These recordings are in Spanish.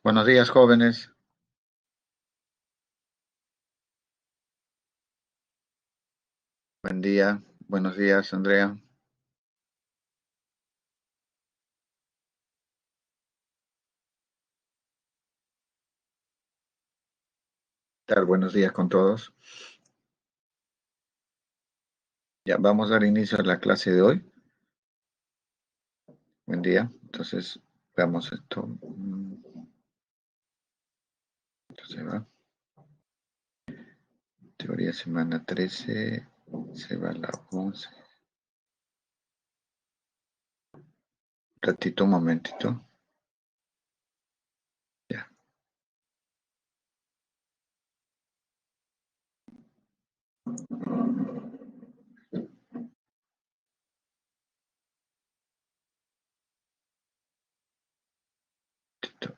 Buenos días, jóvenes. Buen día. Buenos días, Andrea. ¿Qué tal? Buenos días con todos. Ya vamos a dar inicio a la clase de hoy. Buen día. Entonces, veamos esto. Entonces va. Teoría semana 13. Se va a la 11. Ratito, un momentito. Ya. Tito.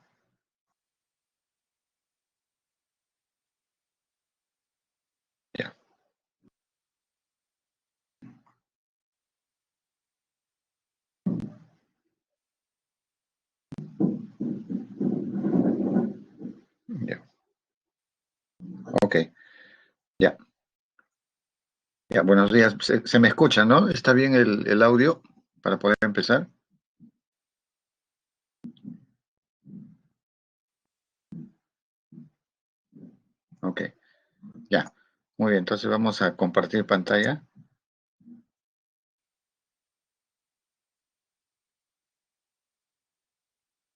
Ya. Ya. Ok. Ya. Ya. Buenos días. Se me escucha, ¿no? ¿Está bien el audio para poder empezar? Ok. Ya. Muy bien. Entonces vamos a compartir pantalla.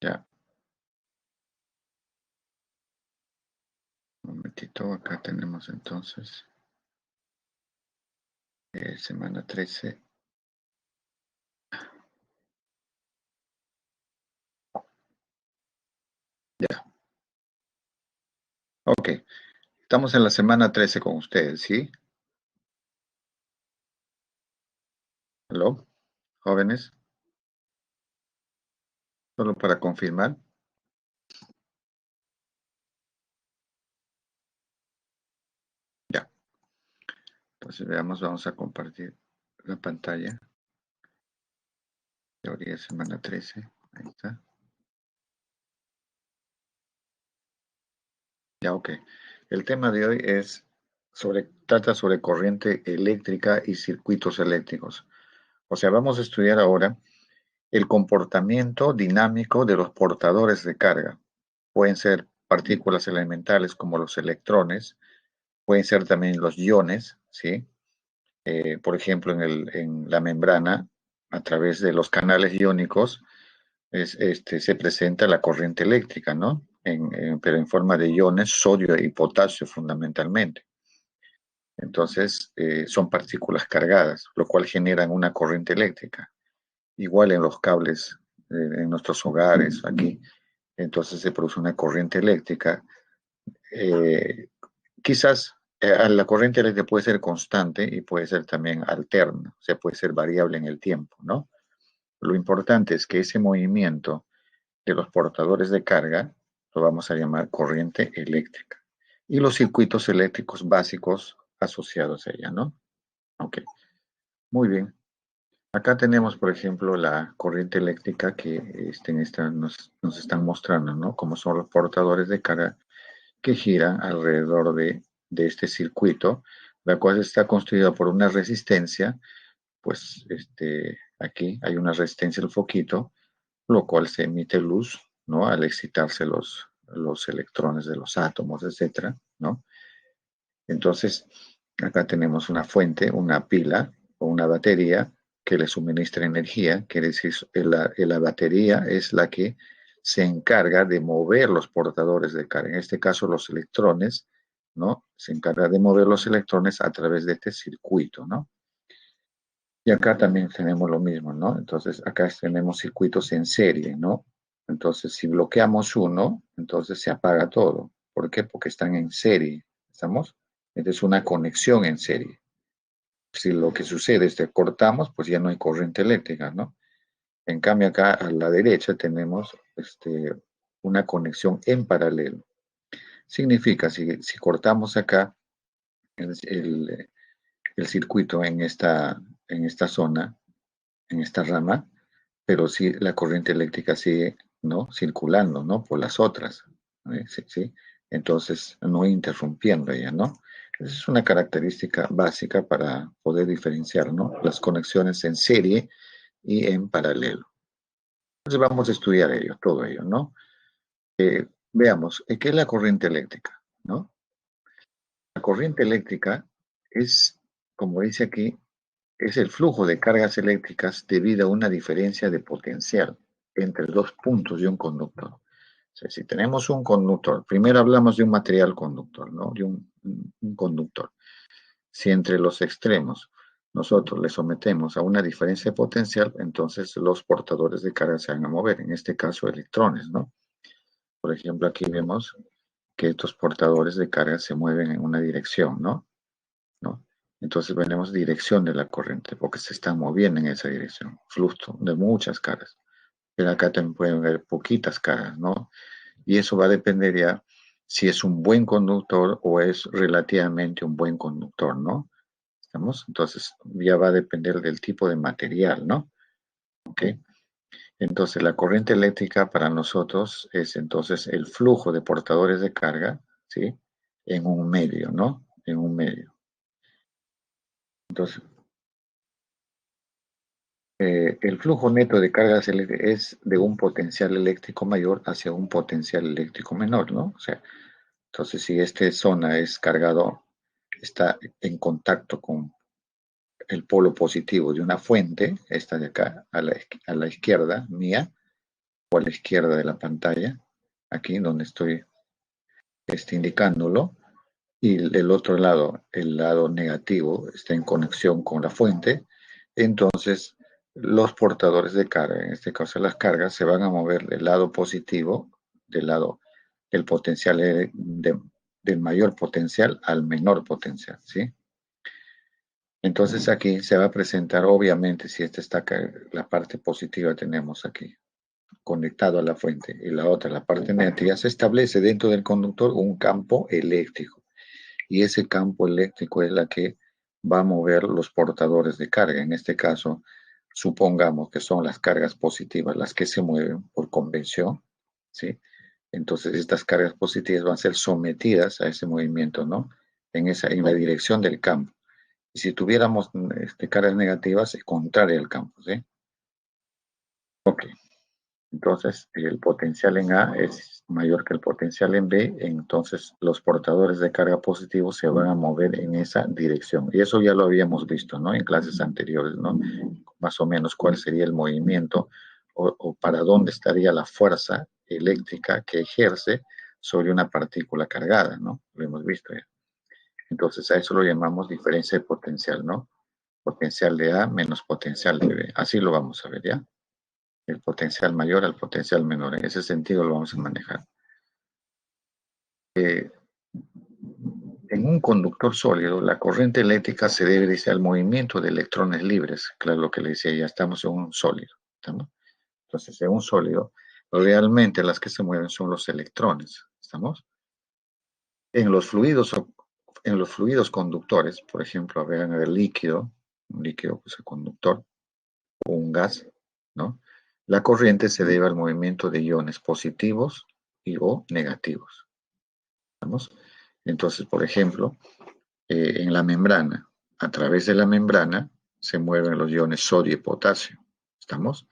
Ya. Un momentito. Acá tenemos entonces. Semana 13. Ya, ok. Estamos en la semana 13 con ustedes, ¿sí? ¿Aló? Jóvenes, solo para confirmar. Ya, entonces veamos, vamos a compartir la pantalla. Teoría semana 13. Ahí está. Ya, ok. El tema de hoy trata sobre corriente eléctrica y circuitos eléctricos. O sea, vamos a estudiar ahora el comportamiento dinámico de los portadores de carga. Pueden ser partículas elementales como los electrones, pueden ser también los iones, ¿sí? Por ejemplo, en la membrana, a través de los canales iónicos, se presenta la corriente eléctrica, ¿no? Pero en forma de iones, sodio y potasio fundamentalmente. Entonces, son partículas cargadas, lo cual generan una corriente eléctrica. Igual en los cables, en nuestros hogares, aquí, entonces se produce una corriente eléctrica. Eh, Quizás la corriente eléctrica puede ser constante y puede ser también alterna, o sea, puede ser variable en el tiempo, ¿no? Lo importante es que ese movimiento de los portadores de carga lo vamos a llamar corriente eléctrica y los circuitos eléctricos básicos asociados a ella, ¿no? Ok, muy bien. Acá tenemos, por ejemplo, la corriente eléctrica que nos están mostrando, ¿no? Como son los portadores de carga que gira alrededor de este circuito, la cual está construida por una resistencia, pues aquí hay una resistencia al foquito, lo cual se emite luz, ¿no? Al excitarse los electrones de los átomos, etcétera, ¿no? Entonces, acá tenemos una fuente, una pila o una batería que le suministra energía, quiere decir, la batería es la que se encarga de mover los portadores de carga, en este caso los electrones, ¿no? Se encarga de mover los electrones a través de este circuito, ¿no? Y acá también tenemos lo mismo, ¿no? Entonces, acá tenemos circuitos en serie, ¿no? Entonces, si bloqueamos uno, entonces se apaga todo. ¿Por qué? Porque están en serie, ¿estamos? Es una conexión en serie. Si lo que sucede es que cortamos, pues ya no hay corriente eléctrica, ¿no? En cambio, acá a la derecha tenemos una conexión en paralelo. Significa, si cortamos acá el, el- el circuito en esta zona, en esta rama, pero sí la corriente eléctrica sigue, ¿no? Circulando, ¿no? Por las otras, ¿sí? ¿Sí? Entonces, no interrumpiendo ella, ¿no? Esa es una característica básica para poder diferenciar, ¿no? Las conexiones en serie y en paralelo. Entonces vamos a estudiar ello, todo ello, ¿no? Veamos, ¿qué es la corriente eléctrica? ¿No? La corriente eléctrica es, como dice aquí, es el flujo de cargas eléctricas debido a una diferencia de potencial entre dos puntos de un conductor. O sea, si tenemos un conductor, primero hablamos de un material conductor, ¿no? De un conductor. Si entre los extremos nosotros le sometemos a una diferencia de potencial, entonces los portadores de carga se van a mover, en este caso electrones, ¿no? Por ejemplo, aquí vemos que estos portadores de carga se mueven en una dirección, ¿no? ¿No? Entonces tenemos dirección de la corriente, porque se están moviendo en esa dirección, flujo de muchas cargas. Pero acá también pueden haber poquitas cargas, ¿no? Y eso va a depender ya si es un buen conductor o es relativamente un buen conductor, ¿no? ¿Estamos? Entonces ya va a depender del tipo de material, ¿no? ¿Ok? Entonces la corriente eléctrica para nosotros es entonces el flujo de portadores de carga, ¿sí? En un medio, ¿no? En un medio. Entonces, el flujo neto de cargas eléctricas es de un potencial eléctrico mayor hacia un potencial eléctrico menor, ¿no? O sea, entonces si esta zona es cargado, está en contacto con el polo positivo de una fuente, esta de acá, a la izquierda mía, o a la izquierda de la pantalla, aquí donde estoy indicándolo, y el otro lado, el lado negativo, está en conexión con la fuente, entonces los portadores de carga, en este caso las cargas, se van a mover del lado positivo, del lado el potencial del mayor potencial al menor potencial, ¿sí? Entonces aquí se va a presentar, obviamente, si esta está la parte positiva tenemos aquí conectado a la fuente y la otra, la parte negativa, se establece dentro del conductor un campo eléctrico y ese campo eléctrico es la que va a mover los portadores de carga. En este caso, supongamos que son las cargas positivas las que se mueven por convención, ¿sí? Entonces, estas cargas positivas van a ser sometidas a ese movimiento, ¿no? En la dirección del campo. Y si tuviéramos cargas negativas, es contraria al campo, ¿sí? Ok. Entonces, el potencial en A es mayor que el potencial en B, entonces los portadores de carga positivos se van a mover en esa dirección. Y eso ya lo habíamos visto, ¿no? En clases anteriores, ¿no? Más o menos cuál sería el movimiento o para dónde estaría la fuerza eléctrica que ejerce sobre una partícula cargada, ¿no? Lo hemos visto ya. Entonces, a eso lo llamamos diferencia de potencial, ¿no? Potencial de A menos potencial de B. Así lo vamos a ver, ¿ya? El potencial mayor al potencial menor. En ese sentido lo vamos a manejar. En un conductor sólido, la corriente eléctrica se debe decir al movimiento de electrones libres. Claro, lo que le decía, ya estamos en un sólido. ¿Estamos? Entonces, en un sólido, realmente las que se mueven son los electrones. ¿Estamos? En los fluidos, en los fluidos conductores, por ejemplo, a ver, en el líquido, un líquido pues, el conductor, o un gas, ¿no? La corriente se debe al movimiento de iones positivos y o negativos. ¿Estamos? Entonces, por ejemplo, en la membrana, a través de la membrana se mueven los iones sodio y potasio. ¿Estamos?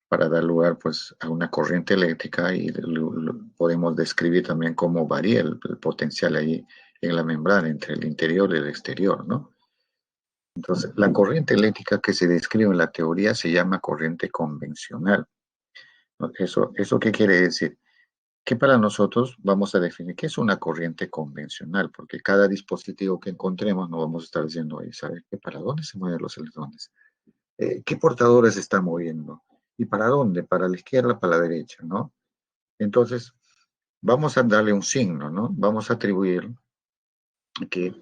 Para dar lugar pues, a una corriente eléctrica y podemos describir también cómo varía el potencial ahí en la membrana entre el interior y el exterior, ¿no? Entonces, la corriente eléctrica que se describe en la teoría se llama corriente convencional. ¿Eso qué quiere decir? Que para nosotros vamos a definir qué es una corriente convencional, porque cada dispositivo que encontremos no vamos a estar diciendo, oye, ¿sabes qué? ¿Para dónde se mueven los electrones? ¿Qué portadores se están moviendo? ¿Y para dónde? ¿Para la izquierda, para la derecha? ¿No? Entonces, vamos a darle un signo, ¿no? Vamos a atribuir que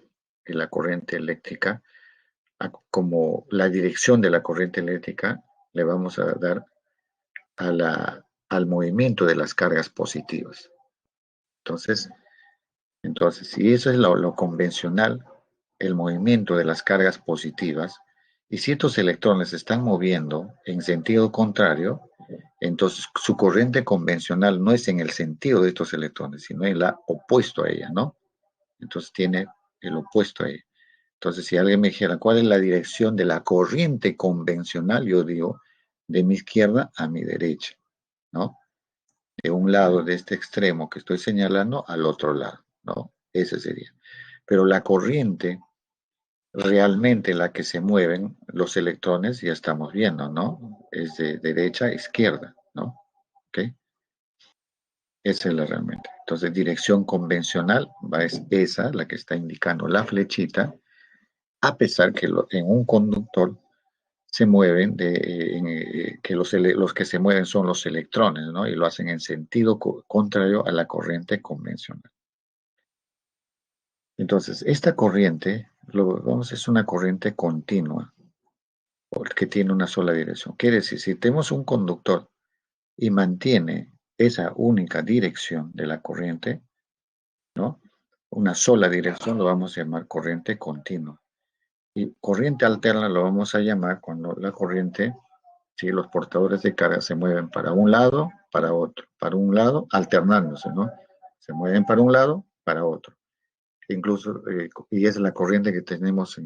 la corriente eléctrica, como la dirección de la corriente eléctrica, le vamos a dar al movimiento de las cargas positivas. Entonces, si eso es lo convencional, el movimiento de las cargas positivas, Y si estos electrones se están moviendo en sentido contrario, entonces su corriente convencional no es en el sentido de estos electrones, sino en la opuesto a ella, ¿no? Entonces tiene el opuesto a ella. Entonces, si alguien me dijera cuál es la dirección de la corriente convencional, yo digo de mi izquierda a mi derecha, ¿no? De un lado de este extremo que estoy señalando al otro lado, ¿no? Ese sería. Pero la corriente realmente la que se mueven los electrones, ya estamos viendo, ¿no? Es de derecha a izquierda, ¿no? ¿Ok? Esa es la realmente. Entonces, dirección convencional es esa, la que está indicando la flechita, a pesar que en un conductor se mueven, que los que se mueven son los electrones, ¿no? Y lo hacen en sentido contrario a la corriente convencional. Entonces, esta corriente, es una corriente continua, porque tiene una sola dirección. Quiere decir, si tenemos un conductor y mantiene esa única dirección de la corriente, ¿no? Una sola dirección lo vamos a llamar corriente continua. Y corriente alterna lo vamos a llamar cuando la corriente, si los portadores de carga se mueven para un lado, para otro, para un lado, alternándose, ¿no? Se mueven para un lado, para otro. Incluso, y es la corriente que tenemos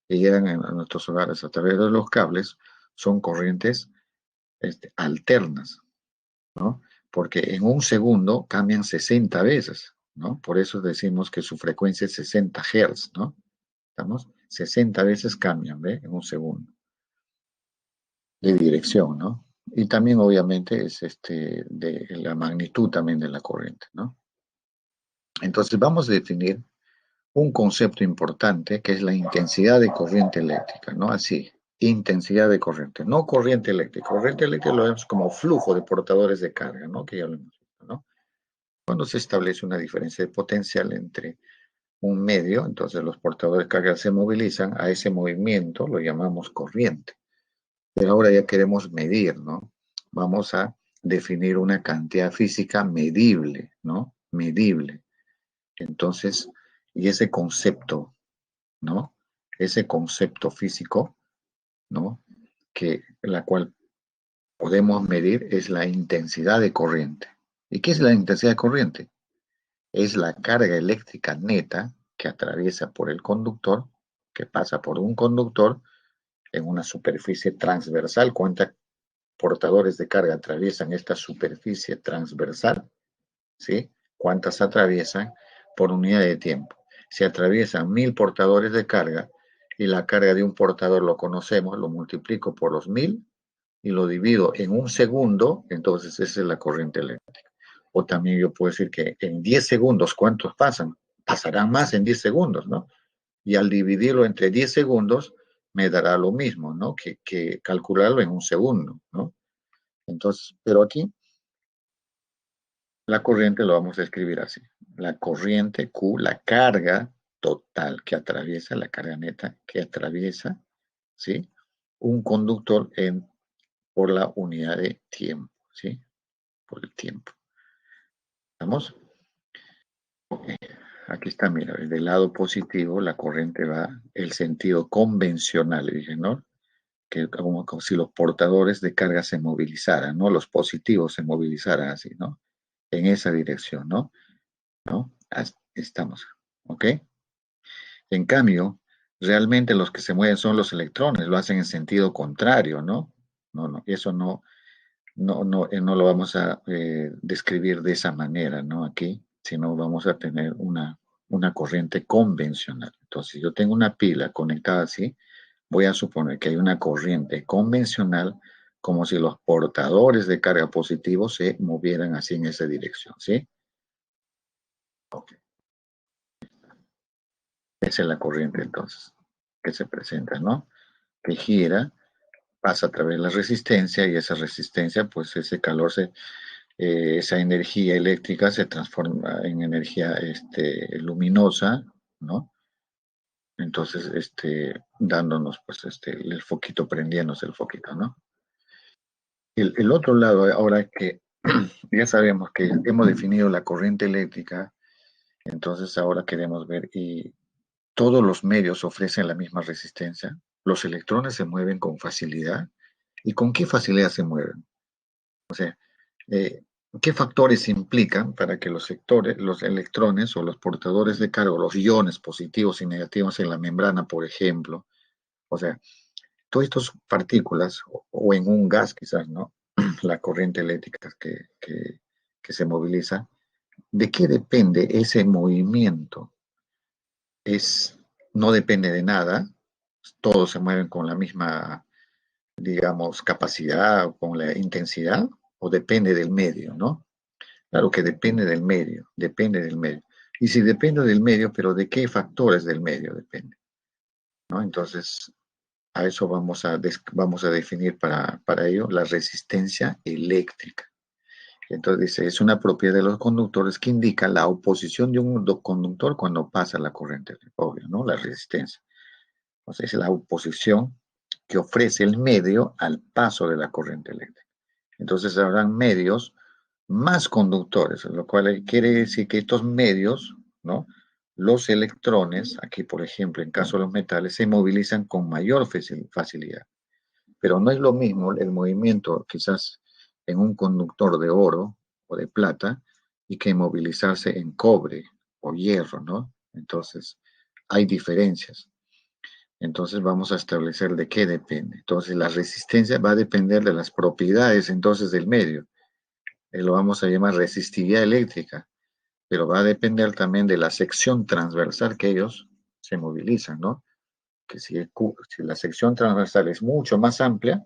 que llegan a nuestros hogares a través de los cables, son corrientes alternas, ¿no? Porque en un segundo cambian 60 veces, ¿no? Por eso decimos que su frecuencia es 60 Hz, ¿no? ¿Estamos? 60 veces cambian, ¿ve? En un segundo de dirección, ¿no? Y también obviamente es de la magnitud también de la corriente, ¿no? Entonces vamos a definir un concepto importante que es la intensidad de corriente eléctrica, ¿no? Así, intensidad de corriente, no corriente eléctrica. Corriente eléctrica lo vemos como flujo de portadores de carga, ¿no? Que ya lo hemos visto, ¿no? Cuando se establece una diferencia de potencial entre un medio, entonces los portadores de carga se movilizan, a ese movimiento lo llamamos corriente. Pero ahora ya queremos medir, ¿no? Vamos a definir una cantidad física medible, ¿no? Medible. Entonces, y ese concepto, ¿no? Ese concepto físico, ¿no? Que la cual podemos medir es la intensidad de corriente. ¿Y qué es la intensidad de corriente? Es la carga eléctrica neta que atraviesa por el conductor, que pasa por un conductor en una superficie transversal. ¿Cuántos portadores de carga atraviesan esta superficie transversal? ¿Sí? ¿Cuántas atraviesan por unidad de tiempo? Si atraviesan 1000 portadores de carga y la carga de un portador lo conocemos, lo multiplico por los 1000 y lo divido en un segundo, entonces esa es la corriente eléctrica. O también yo puedo decir que en 10 segundos, ¿cuántos pasan? Pasarán más en 10 segundos, ¿no? Y al dividirlo entre 10 segundos, me dará lo mismo, ¿no? Que calcularlo en un segundo, ¿no? Entonces, pero aquí la corriente lo vamos a escribir así. La corriente Q, la carga total que atraviesa, la carga neta que atraviesa, ¿sí? Un conductor por la unidad de tiempo, ¿sí? Por el tiempo. ¿Estamos? Ok. Aquí está, mira, del lado positivo la corriente va el sentido convencional, dije, ¿no? Que como si los portadores de carga se movilizaran, ¿no? Los positivos se movilizaran así, ¿no? En esa dirección, ¿no? ¿No? Estamos, ¿ok? En cambio, realmente los que se mueven son los electrones, lo hacen en sentido contrario, ¿no? No, eso no lo vamos a describir de esa manera, ¿no? Aquí, sino vamos a tener una corriente convencional. Entonces, si yo tengo una pila conectada así, voy a suponer que hay una corriente convencional como si los portadores de carga positivos se movieran así en esa dirección, ¿sí? Ok. Esa es la corriente entonces que se presenta, ¿no? Que gira, pasa a través de la resistencia y esa resistencia, pues ese calor esa energía eléctrica se transforma en energía luminosa, ¿no? Entonces, dándonos, pues, el foquito, prendiéndose el foquito, ¿no? El otro lado, ahora que ya sabemos que hemos definido la corriente eléctrica, entonces ahora queremos ver, ¿y todos los medios ofrecen la misma resistencia? los electrones se mueven con facilidad. ¿Y con qué facilidad se mueven? O sea, eh, ¿qué factores implican para que los sectores, los electrones o los portadores de carga, los iones positivos y negativos en la membrana, por ejemplo, o sea, todas estas partículas, o en un gas quizás, ¿no? La corriente eléctrica que se moviliza, ¿de qué depende ese movimiento? Es, no depende de nada, todos se mueven con la misma, digamos, capacidad o con la intensidad, o depende del medio, ¿no? Claro que depende del medio, depende del medio. Y si depende del medio, pero ¿de qué factores del medio depende? ¿No? Entonces, a eso vamos a definir para ello la resistencia eléctrica. Entonces dice, es una propiedad de los conductores que indica la oposición de un conductor cuando pasa la corriente, obvio, ¿no? La resistencia. O sea, es la oposición que ofrece el medio al paso de la corriente eléctrica. Entonces habrán medios más conductores, lo cual quiere decir que estos medios, ¿no? Los electrones, aquí por ejemplo, en caso de los metales, se movilizan con mayor facilidad. Pero no es lo mismo el movimiento quizás en un conductor de oro o de plata y que movilizarse en cobre o hierro, ¿no? Entonces, hay diferencias. Entonces vamos a establecer de qué depende. Entonces la resistencia va a depender de las propiedades entonces del medio. Lo vamos a llamar resistividad eléctrica, pero va a depender también de la sección transversal que ellos se movilizan, ¿no? Que si la sección transversal es mucho más amplia,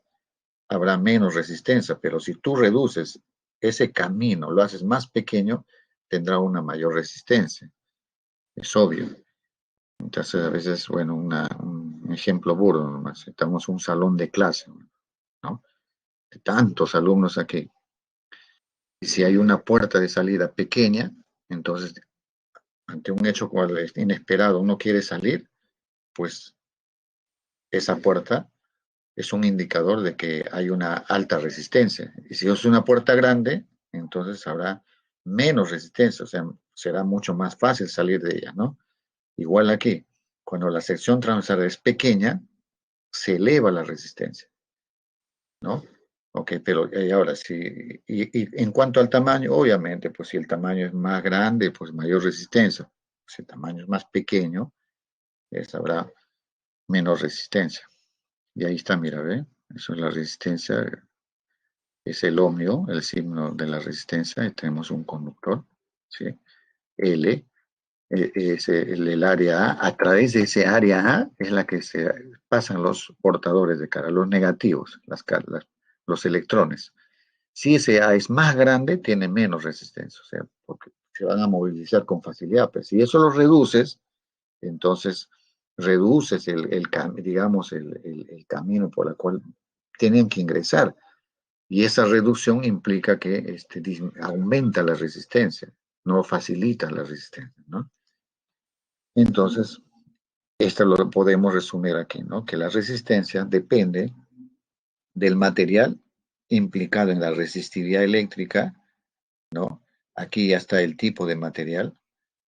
habrá menos resistencia, pero si tú reduces ese camino, lo haces más pequeño, tendrá una mayor resistencia. Es obvio. Entonces, a veces, bueno, un ejemplo burdo nomás. Estamos en un salón de clase, ¿no? De tantos alumnos aquí. Y si hay una puerta de salida pequeña, entonces, ante un hecho cual es inesperado, uno quiere salir, pues esa puerta es un indicador de que hay una alta resistencia. Y si es una puerta grande, entonces habrá menos resistencia, o sea, será mucho más fácil salir de ella, ¿no? Igual aquí, cuando la sección transversal es pequeña, se eleva la resistencia, ¿no? Ok, pero ahora sí, y en cuanto al tamaño, obviamente, pues si el tamaño es más grande, pues mayor resistencia. Si el tamaño es más pequeño, habrá menos resistencia. Y ahí está, mira, ¿ve? Eso es la resistencia, es el ohmio, el signo de la resistencia, y tenemos un conductor, ¿sí? L, es el área A. A través de ese área A es la que se pasan los portadores de carga, los negativos, los electrones. Si ese A es más grande, tiene menos resistencia, o sea, porque se van a movilizar con facilidad, pero si eso lo reduces, entonces reduces digamos, el camino por el cual tienen que ingresar. Y esa reducción implica que aumenta la resistencia, no facilita la resistencia, ¿no? Entonces, esto lo podemos resumir aquí, ¿no? Que la resistencia depende del material implicado en la resistividad eléctrica, ¿no? Aquí ya está el tipo de material.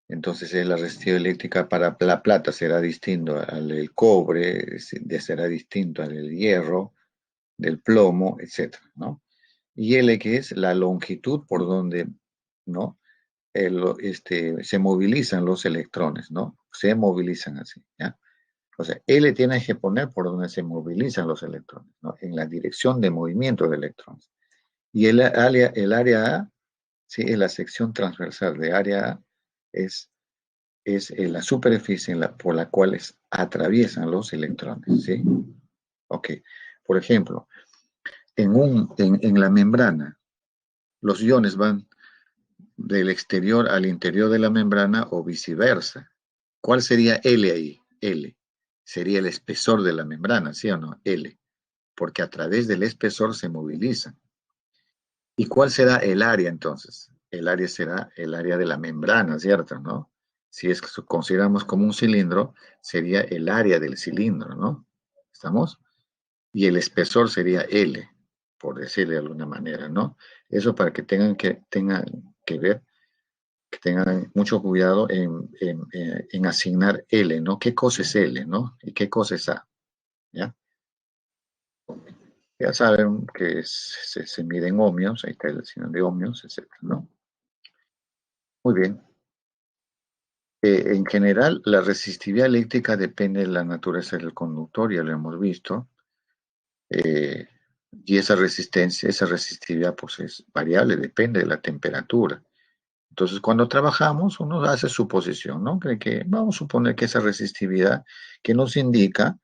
Entonces, la resistividad eléctrica para la plata será distinto al del cobre, será distinto al del hierro, del plomo, etcétera, ¿no? Y L, que es la longitud por donde, ¿no? Se movilizan los electrones, ¿no? Se movilizan así, ¿ya? O sea, L tiene que poner por donde se movilizan los electrones, ¿no? En la dirección de movimiento de electrones. Y el área A, sí, es la sección transversal de área A, es la superficie por la cual atraviesan los electrones, ¿sí? Ok. Por ejemplo, en la membrana, los iones van del exterior al interior de la membrana o viceversa. ¿Cuál sería L ahí? L. Sería el espesor de la membrana, ¿sí o no? L. Porque a través del espesor se movilizan. ¿Y cuál será el área entonces? El área será el área de la membrana, ¿cierto? ¿No? Si es que consideramos como un cilindro, sería el área del cilindro, ¿no? ¿Estamos? Y el espesor sería L, por decirle de alguna manera, ¿no? Eso para que tengan que ver, que tengan mucho cuidado en asignar L, ¿no? ¿Qué cosa es L, ¿no? ¿Y qué cosa es A? ¿ya? Ya saben que se mide en ohmios, ahí está el signo de ohmios, etcétera, ¿no? Muy bien. En general, la resistividad eléctrica depende de la naturaleza del conductor, ya lo hemos visto. eh, y esa resistividad, pues es variable, depende de la temperatura. Entonces, cuando trabajamos, uno hace suposición, ¿no? Cree que, vamos a suponer que esa resistividad que nos indica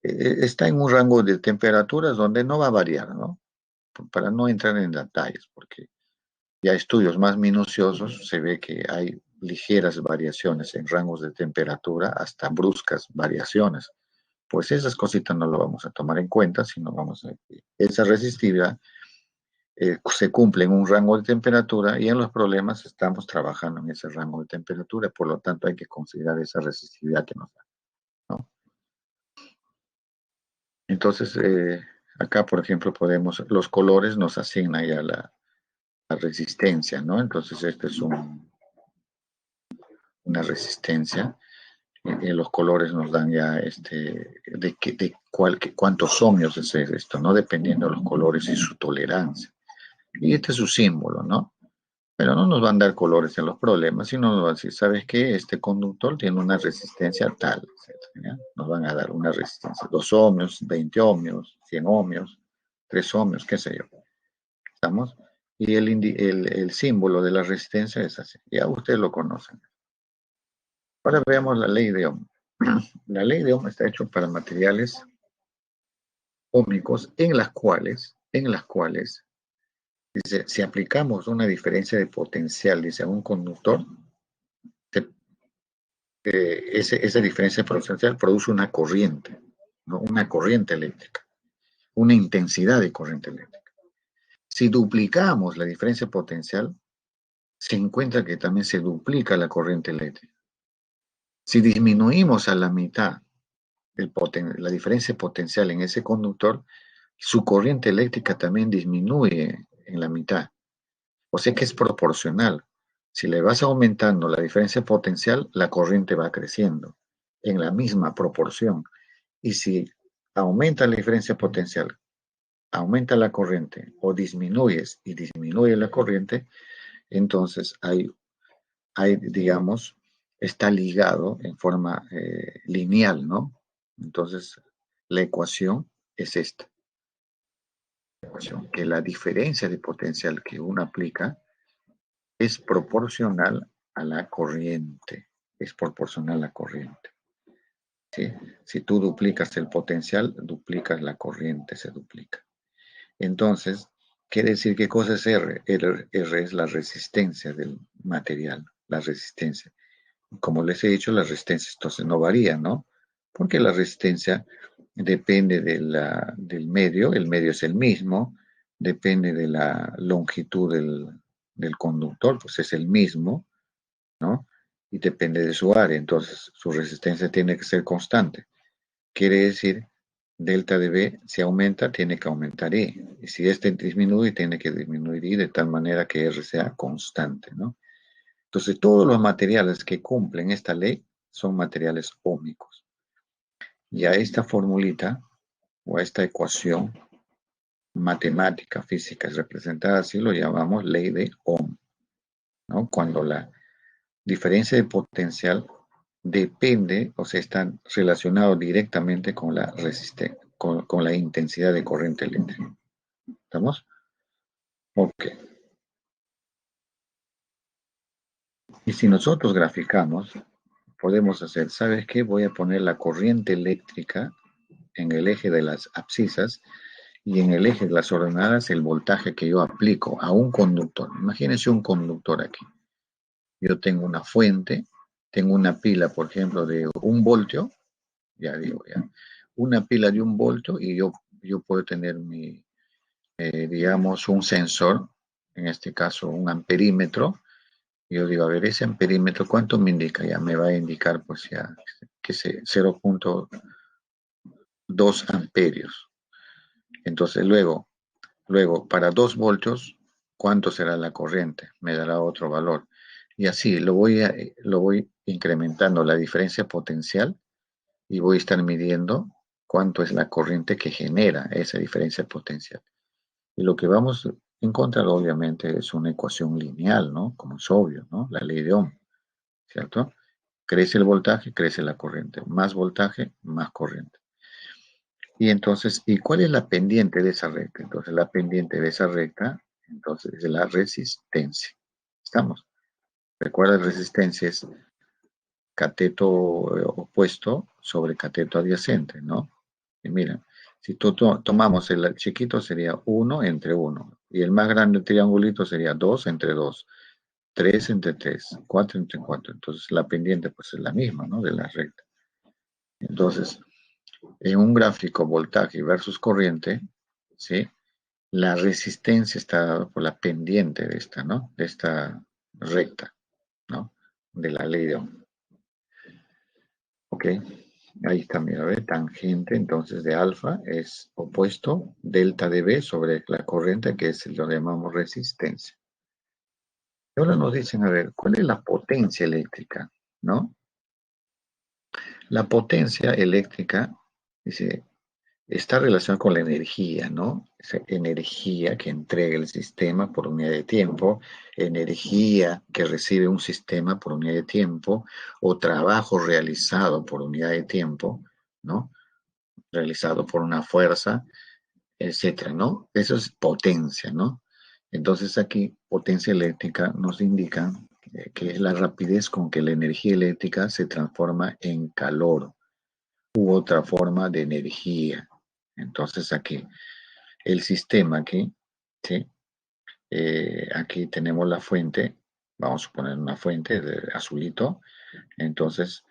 está en un rango de temperaturas donde no va a variar, ¿no? Para no entrar en detalles, porque ya estudios más minuciosos se ve que hay ligeras variaciones en rangos de temperatura, hasta bruscas variaciones. Pues esas cositas no lo vamos a tomar en cuenta, sino vamos a esa resistividad se cumple en un rango de temperatura y en los problemas estamos trabajando en ese rango de temperatura, por lo tanto hay que considerar esa resistividad que nos da, ¿no? Entonces, acá, por ejemplo, los colores nos asignan ya la resistencia, ¿no? Entonces, este es una resistencia. Los colores nos dan ya cuántos ohmios es esto, ¿no? Dependiendo de los colores y su tolerancia. Y este es su símbolo, ¿no? Pero no nos van a dar colores en los problemas, sino nos van a decir, ¿sabes qué? Este conductor tiene una resistencia tal, etcétera, ¿ya? Nos van a dar una resistencia, 2 ohmios, 20 ohmios, 100 ohmios, 3 ohmios, qué sé yo. ¿Estamos? Y el símbolo de la resistencia es así. Ya ustedes lo conocen. Ahora veamos la ley de Ohm. La ley de Ohm está hecha para materiales ómicos en las cuales, dice, si aplicamos una diferencia de potencial, dice, a un conductor, esa diferencia potencial produce una corriente, ¿no? Una corriente eléctrica, una intensidad de corriente eléctrica. Si duplicamos la diferencia potencial, se encuentra que también se duplica la corriente eléctrica. Si disminuimos a la mitad la diferencia potencial en ese conductor, su corriente eléctrica también disminuye en la mitad. O sea que es proporcional. Si le vas aumentando la diferencia potencial, la corriente va creciendo en la misma proporción. Y si aumenta la diferencia potencial, aumenta la corriente o disminuyes y disminuye la corriente, entonces digamos, está ligado en forma lineal, ¿no? Entonces, la ecuación es esta, que la diferencia de potencial que uno aplica es proporcional a la corriente, es proporcional a la corriente. ¿Sí? Si tú duplicas el potencial, duplicas la corriente, se duplica. Entonces, quiere decir qué cosa es R. R es la resistencia del material, la resistencia. Como les he dicho, la resistencia entonces no varía, ¿no? Porque la resistencia depende del medio, el medio es el mismo, depende de la longitud del conductor, pues es el mismo, ¿no? Y depende de su área, entonces su resistencia tiene que ser constante. Quiere decir, delta de B, si aumenta, tiene que aumentar I. Y si este disminuye, tiene que disminuir I de tal manera que R sea constante, ¿no? Entonces, todos los materiales que cumplen esta ley son materiales ómicos. Y a esta formulita o a esta ecuación matemática, física, es representada así, lo llamamos ley de Ohm, ¿no? Cuando la diferencia de potencial depende, o sea, está relacionado directamente con la resistencia, con la intensidad de corriente eléctrica. ¿Estamos? Ok. Y si nosotros graficamos, podemos hacer, ¿sabes qué? Voy a poner la corriente eléctrica en el eje de las abscisas y en el eje de las ordenadas el voltaje que yo aplico a un conductor. Imagínense un conductor aquí. Yo tengo una fuente, tengo una pila, por ejemplo, de 1 voltio, ya digo, ya, una pila de 1 voltio y yo puedo tener digamos, un sensor, en este caso un amperímetro. Y yo digo, a ver, ese amperímetro, ¿cuánto me indica? Ya me va a indicar, pues ya, que sé, 0,2 amperios. Entonces, luego, para 2 voltios, ¿cuánto será la corriente? Me dará otro valor. Y así lo voy incrementando la diferencia potencial y voy a estar midiendo cuánto es la corriente que genera esa diferencia potencial. Y lo que vamos a encontrar, obviamente, es una ecuación lineal, ¿no? Como es obvio, ¿no? La ley de Ohm, ¿cierto? Crece el voltaje, crece la corriente. Más voltaje, más corriente. Y entonces, ¿y cuál es la pendiente de esa recta? Entonces, la pendiente de esa recta, entonces, es la resistencia. ¿Estamos? Recuerda, resistencia es cateto opuesto sobre cateto adyacente, ¿no? Y mira, si tomamos el chiquito sería 1 entre 1, y el más grande triangulito sería 2 entre 2, 3 entre 3, 4 entre 4. Entonces la pendiente pues es la misma, ¿no? De la recta. Entonces, en un gráfico voltaje versus corriente, ¿sí? La resistencia está dada por la pendiente de esta, ¿no? De esta recta, ¿no? De la ley de Ohm. Ok, ahí está, mira, ¿ve? Tangente entonces de alfa es opuesto delta de B sobre la corriente, que es lo llamamos resistencia. Y ahora nos dicen, a ver, ¿cuál es la potencia eléctrica? ¿No? La potencia eléctrica, dice, está relacionada con la energía, ¿no? Esa energía que entrega el sistema por unidad de tiempo, energía que recibe un sistema por unidad de tiempo, o trabajo realizado por unidad de tiempo, ¿no? Realizado por una fuerza, etcétera, ¿no? Eso es potencia, ¿no? Entonces aquí potencia eléctrica nos indica que es la rapidez con que la energía eléctrica se transforma en calor u otra forma de energía. Entonces aquí el sistema aquí, ¿sí? Aquí tenemos la fuente, vamos a poner una fuente de azulito, entonces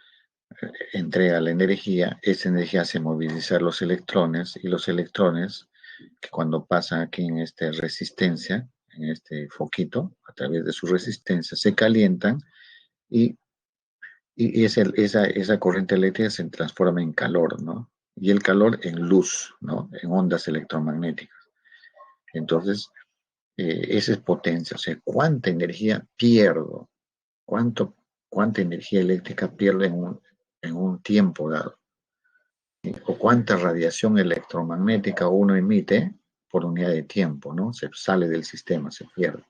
entrega la energía, esa energía hace movilizar los electrones y los electrones que cuando pasan aquí en esta resistencia, en este foquito, a través de su resistencia, se calientan y, esa corriente eléctrica se transforma en calor, ¿no? Y el calor en luz, ¿no? En ondas electromagnéticas. Entonces, esa es potencia, o sea, cuánta energía pierdo, cuánta energía eléctrica pierdo en un tiempo dado, o cuánta radiación electromagnética uno emite por unidad de tiempo, ¿no? Se sale del sistema, se pierde.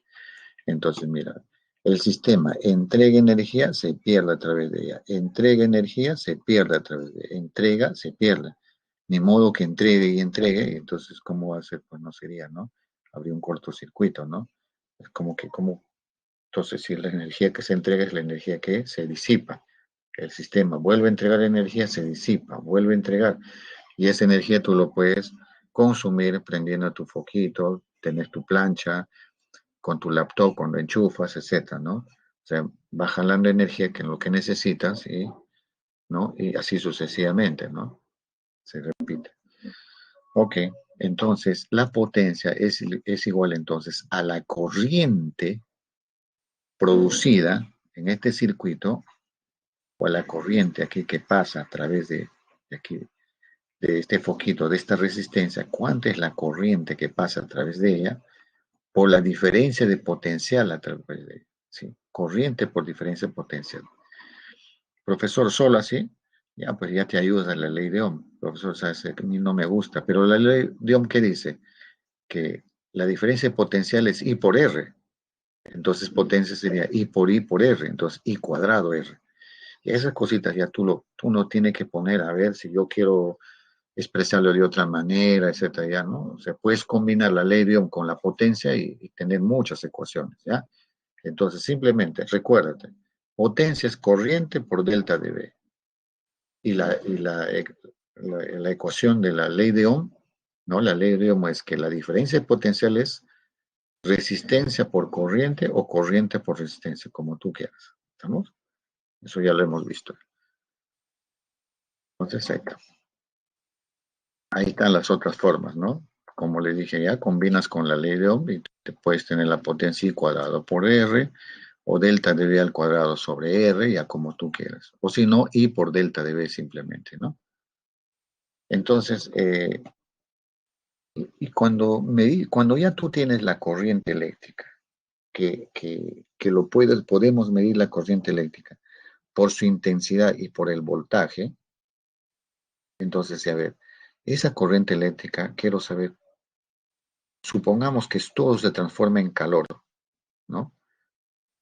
Entonces, mira, el sistema entrega energía, se pierde a través de ella. Entrega energía, se pierde a través de ella. Entrega, se pierde. Ni modo que entregue y entregue, entonces, ¿cómo va a ser? Pues no sería, ¿no? Habría un cortocircuito, ¿no? Es como, entonces, si la energía que se entrega es la energía que se disipa. El sistema vuelve a entregar energía, se disipa, vuelve a entregar. Y esa energía tú lo puedes consumir prendiendo tu foquito, tener tu plancha, con tu laptop, cuando enchufas, etcétera, ¿no? O sea, va jalando energía que es lo que necesitas, ¿no? Y así sucesivamente, ¿no? Se repite. Ok, entonces la potencia es igual entonces a la corriente producida en este circuito, o a la corriente aquí que pasa a través de aquí, de este foquito, de esta resistencia, cuánta es la corriente que pasa a través de ella, por la diferencia de potencial a través de ella. ¿Sí? Corriente por diferencia de potencial. Profesor, solo así, ya pues ya te ayuda la ley de Ohm. Profesor, sabes que a mí no me gusta, pero la ley de Ohm, ¿qué dice? Que la diferencia de potencial es I por R. Entonces potencia sería I por R, entonces I cuadrado R. Y esas cositas ya tú no tienes que poner a ver si yo quiero expresarlo de otra manera, etcétera, ya, ¿no? O sea, puedes combinar la ley de Ohm con la potencia y tener muchas ecuaciones, ¿ya? Entonces, simplemente, recuérdate, potencia es corriente por delta de B. Y la ecuación de la ley de Ohm, ¿no? La ley de Ohm es que la diferencia de potencial es resistencia por corriente o corriente por resistencia, como tú quieras. ¿Estamos? Eso ya lo hemos visto. Entonces, ahí están las otras formas, ¿no? Como le dije ya, combinas con la ley de Ohm y te puedes tener la potencia I cuadrado por R o delta de B al cuadrado sobre R, ya como tú quieras. O si no, I por delta de B simplemente, ¿no? Entonces, y cuando ya tú tienes la corriente eléctrica, que podemos medir la corriente eléctrica por su intensidad y por el voltaje, entonces, a ver, Esa corriente eléctrica, quiero saber, supongamos que todo se transforma en calor, ¿no?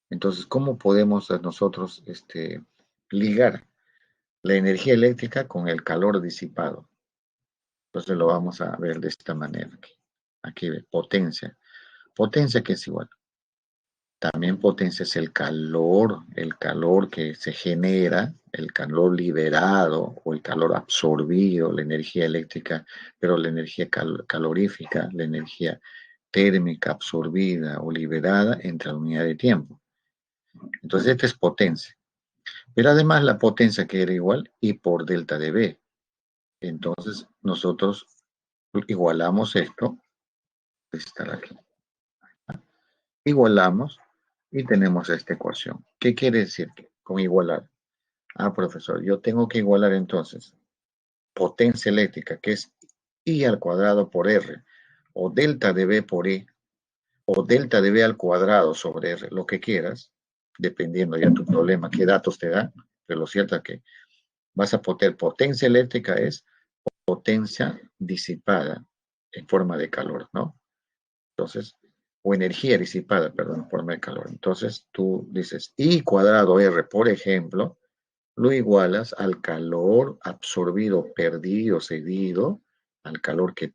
Entonces, ¿cómo podemos nosotros ligar la energía eléctrica con el calor disipado? Entonces lo vamos a ver de esta manera. Aquí ve, potencia. Potencia que es igual. También potencia es el calor que se genera, el calor liberado o el calor absorbido, la energía eléctrica, pero la energía calorífica, la energía térmica absorbida o liberada entre la unidad de tiempo. Entonces, esta es potencia. Pero además la potencia que era igual I por delta de B. Entonces, nosotros igualamos esto, está aquí. Igualamos y tenemos esta ecuación. ¿Qué quiere decir con igualar? Ah, profesor, yo tengo que igualar entonces potencia eléctrica, que es I al cuadrado por R, o delta de B por I, o delta de B al cuadrado sobre R, lo que quieras, dependiendo ya tu problema, qué datos te dan, pero lo cierto es que vas a poner potencia eléctrica es potencia disipada en forma de calor, ¿no? Entonces, o energía disipada, perdón, en forma de calor. Entonces, tú dices I cuadrado R, por ejemplo, lo igualas al calor absorbido, perdido, cedido, al calor que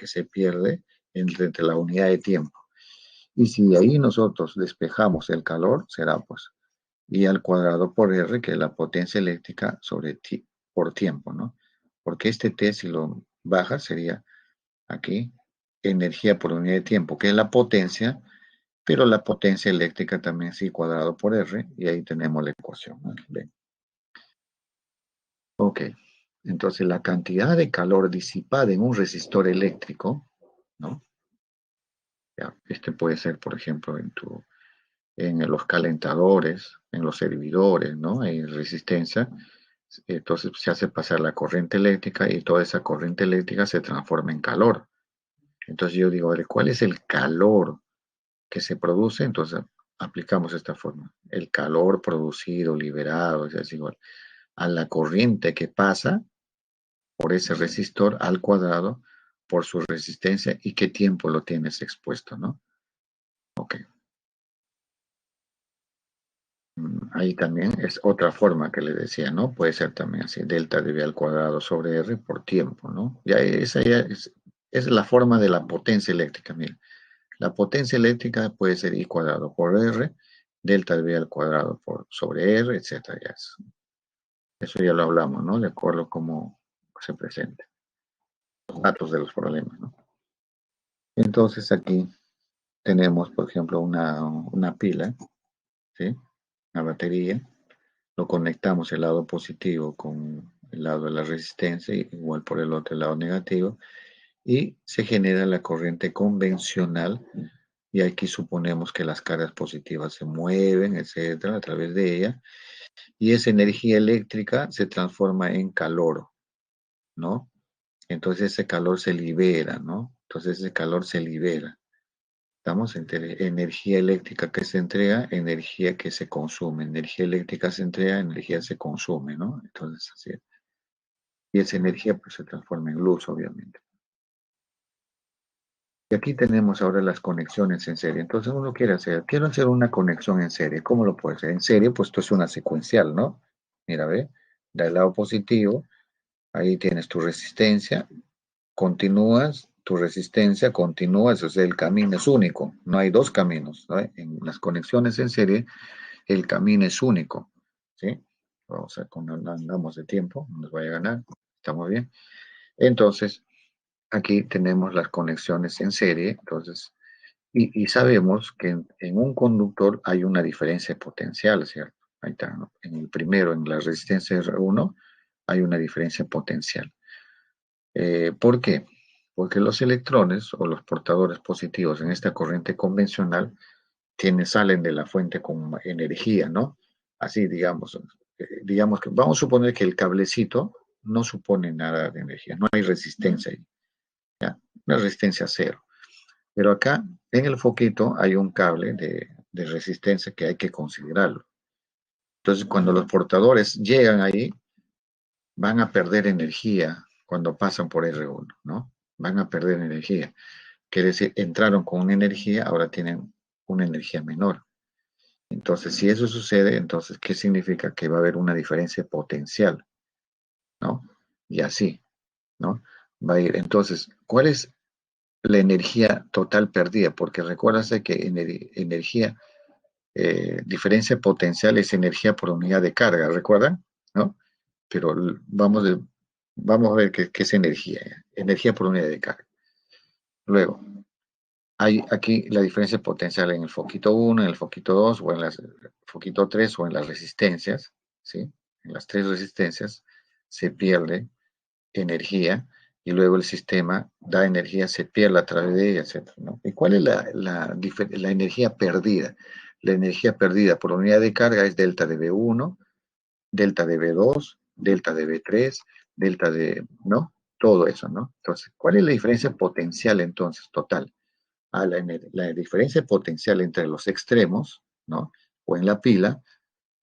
se pierde entre la unidad de tiempo. Y si de ahí nosotros despejamos el calor, será pues I al cuadrado por R, que es la potencia eléctrica sobre ti, por tiempo, ¿no? Porque este T, si lo bajas, sería aquí energía por unidad de tiempo, que es la potencia, pero la potencia eléctrica también es I cuadrado por R, y ahí tenemos la ecuación, ¿no? Bien. Ok, entonces la cantidad de calor disipada en un resistor eléctrico, ¿no? Ya, este puede ser, por ejemplo, en los calentadores, en los servidores, ¿no? Hay resistencia. Entonces se hace pasar la corriente eléctrica y toda esa corriente eléctrica se transforma en calor. Entonces yo digo, ¿cuál es el calor que se produce? Entonces aplicamos esta forma. El calor producido, liberado, es igual a la corriente que pasa por ese resistor al cuadrado por su resistencia y qué tiempo lo tienes expuesto, ¿no? Ok. Ahí también es otra forma que le decía, ¿no? Puede ser también así, delta de V al cuadrado sobre R por tiempo, ¿no? Esa ya es la forma de la potencia eléctrica, mira. La potencia eléctrica puede ser I cuadrado por R, delta de V al cuadrado por sobre R, etcétera. Eso ya lo hablamos, ¿no? De acuerdo a cómo se presenta. Los datos de los problemas, ¿no? Entonces aquí tenemos, por ejemplo, una pila, ¿sí? Una batería. Lo conectamos el lado positivo con el lado de la resistencia, igual por el otro lado negativo, y se genera la corriente convencional. Y aquí suponemos que las cargas positivas se mueven, etcétera, a través de ella, y esa energía eléctrica se transforma en calor, ¿no? Entonces ese calor se libera, ¿no? Entonces ese calor se libera. Estamos entre energía eléctrica que se entrega, energía que se consume. Energía eléctrica se entrega, energía se consume, ¿no? Entonces, así es. Y esa energía pues se transforma en luz, obviamente. Y aquí tenemos ahora las conexiones en serie. Entonces uno quiero hacer una conexión en serie. ¿Cómo lo puede hacer? En serie, pues esto es una secuencial, ¿no? Mira, ve, del lado positivo, ahí tienes tu resistencia, continúas, tu resistencia, continúas, o sea, el camino es único, no hay dos caminos, ¿no? En las conexiones en serie, el camino es único, ¿sí? Vamos a, cuando andamos de tiempo, no nos vaya a ganar, estamos bien. Entonces, aquí tenemos las conexiones en serie, entonces, y sabemos que en un conductor hay una diferencia potencial, ¿cierto? Ahí está, ¿no? En el primero, en la resistencia R1, hay una diferencia potencial. ¿Por qué? Porque los electrones o los portadores positivos en esta corriente convencional salen de la fuente con energía, ¿no? Así, digamos que vamos a suponer que el cablecito no supone nada de energía, no hay resistencia ahí, ¿ya? Una resistencia cero. Pero acá en el foquito hay un cable de resistencia que hay que considerarlo. Entonces, cuando los portadores llegan ahí, van a perder energía cuando pasan por R1, ¿no? Van a perder energía. Quiere decir, entraron con una energía, ahora tienen una energía menor. Entonces, si eso sucede, entonces, ¿qué significa? Que va a haber una diferencia potencial, ¿no? Y así, ¿no? Va a ir. Entonces, ¿cuál es la energía total perdida? Porque recuérdase que energía, diferencia potencial es energía por unidad de carga, ¿recuerdan? ¿No? Pero vamos a ver qué es energía. Energía por unidad de carga. Luego, hay aquí la diferencia potencial en el foquito 1, en el foquito 2, o en el foquito 3, o en las resistencias, ¿sí? En las tres resistencias se pierde energía y luego el sistema da energía, se pierde a través de ella, etc., ¿no? ¿Y cuál es la energía perdida? La energía perdida por unidad de carga es delta de V1, delta de V2, delta de V3, delta de, ¿no? Todo eso, ¿no? Entonces, ¿cuál es la diferencia potencial entonces total? La diferencia potencial entre los extremos, ¿no? O en la pila,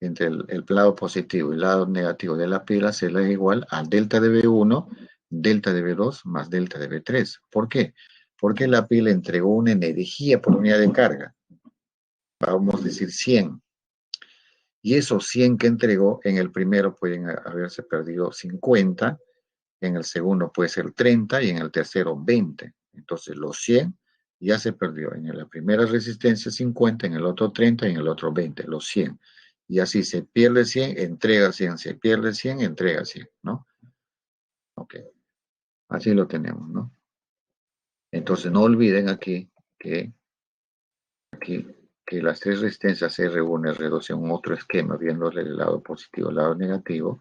entre el lado positivo y el lado negativo de la pila, será igual a delta de V1, delta de V2 más delta de V3. ¿Por qué? Porque la pila entregó una energía por unidad de carga, vamos a decir 100. Y esos 100 que entregó, en el primero pueden haberse perdido 50, en el segundo puede ser 30 y en el tercero 20. Entonces los 100 ya se perdió. En la primera resistencia 50, en el otro 30 y en el otro 20, los 100. Y así se pierde 100, entrega 100, se pierde 100, entrega 100, ¿no? Ok, así lo tenemos, ¿no? Entonces no olviden aquí, que las tres resistencias R1 y R2 en otro esquema, viéndole el lado positivo, el lado negativo.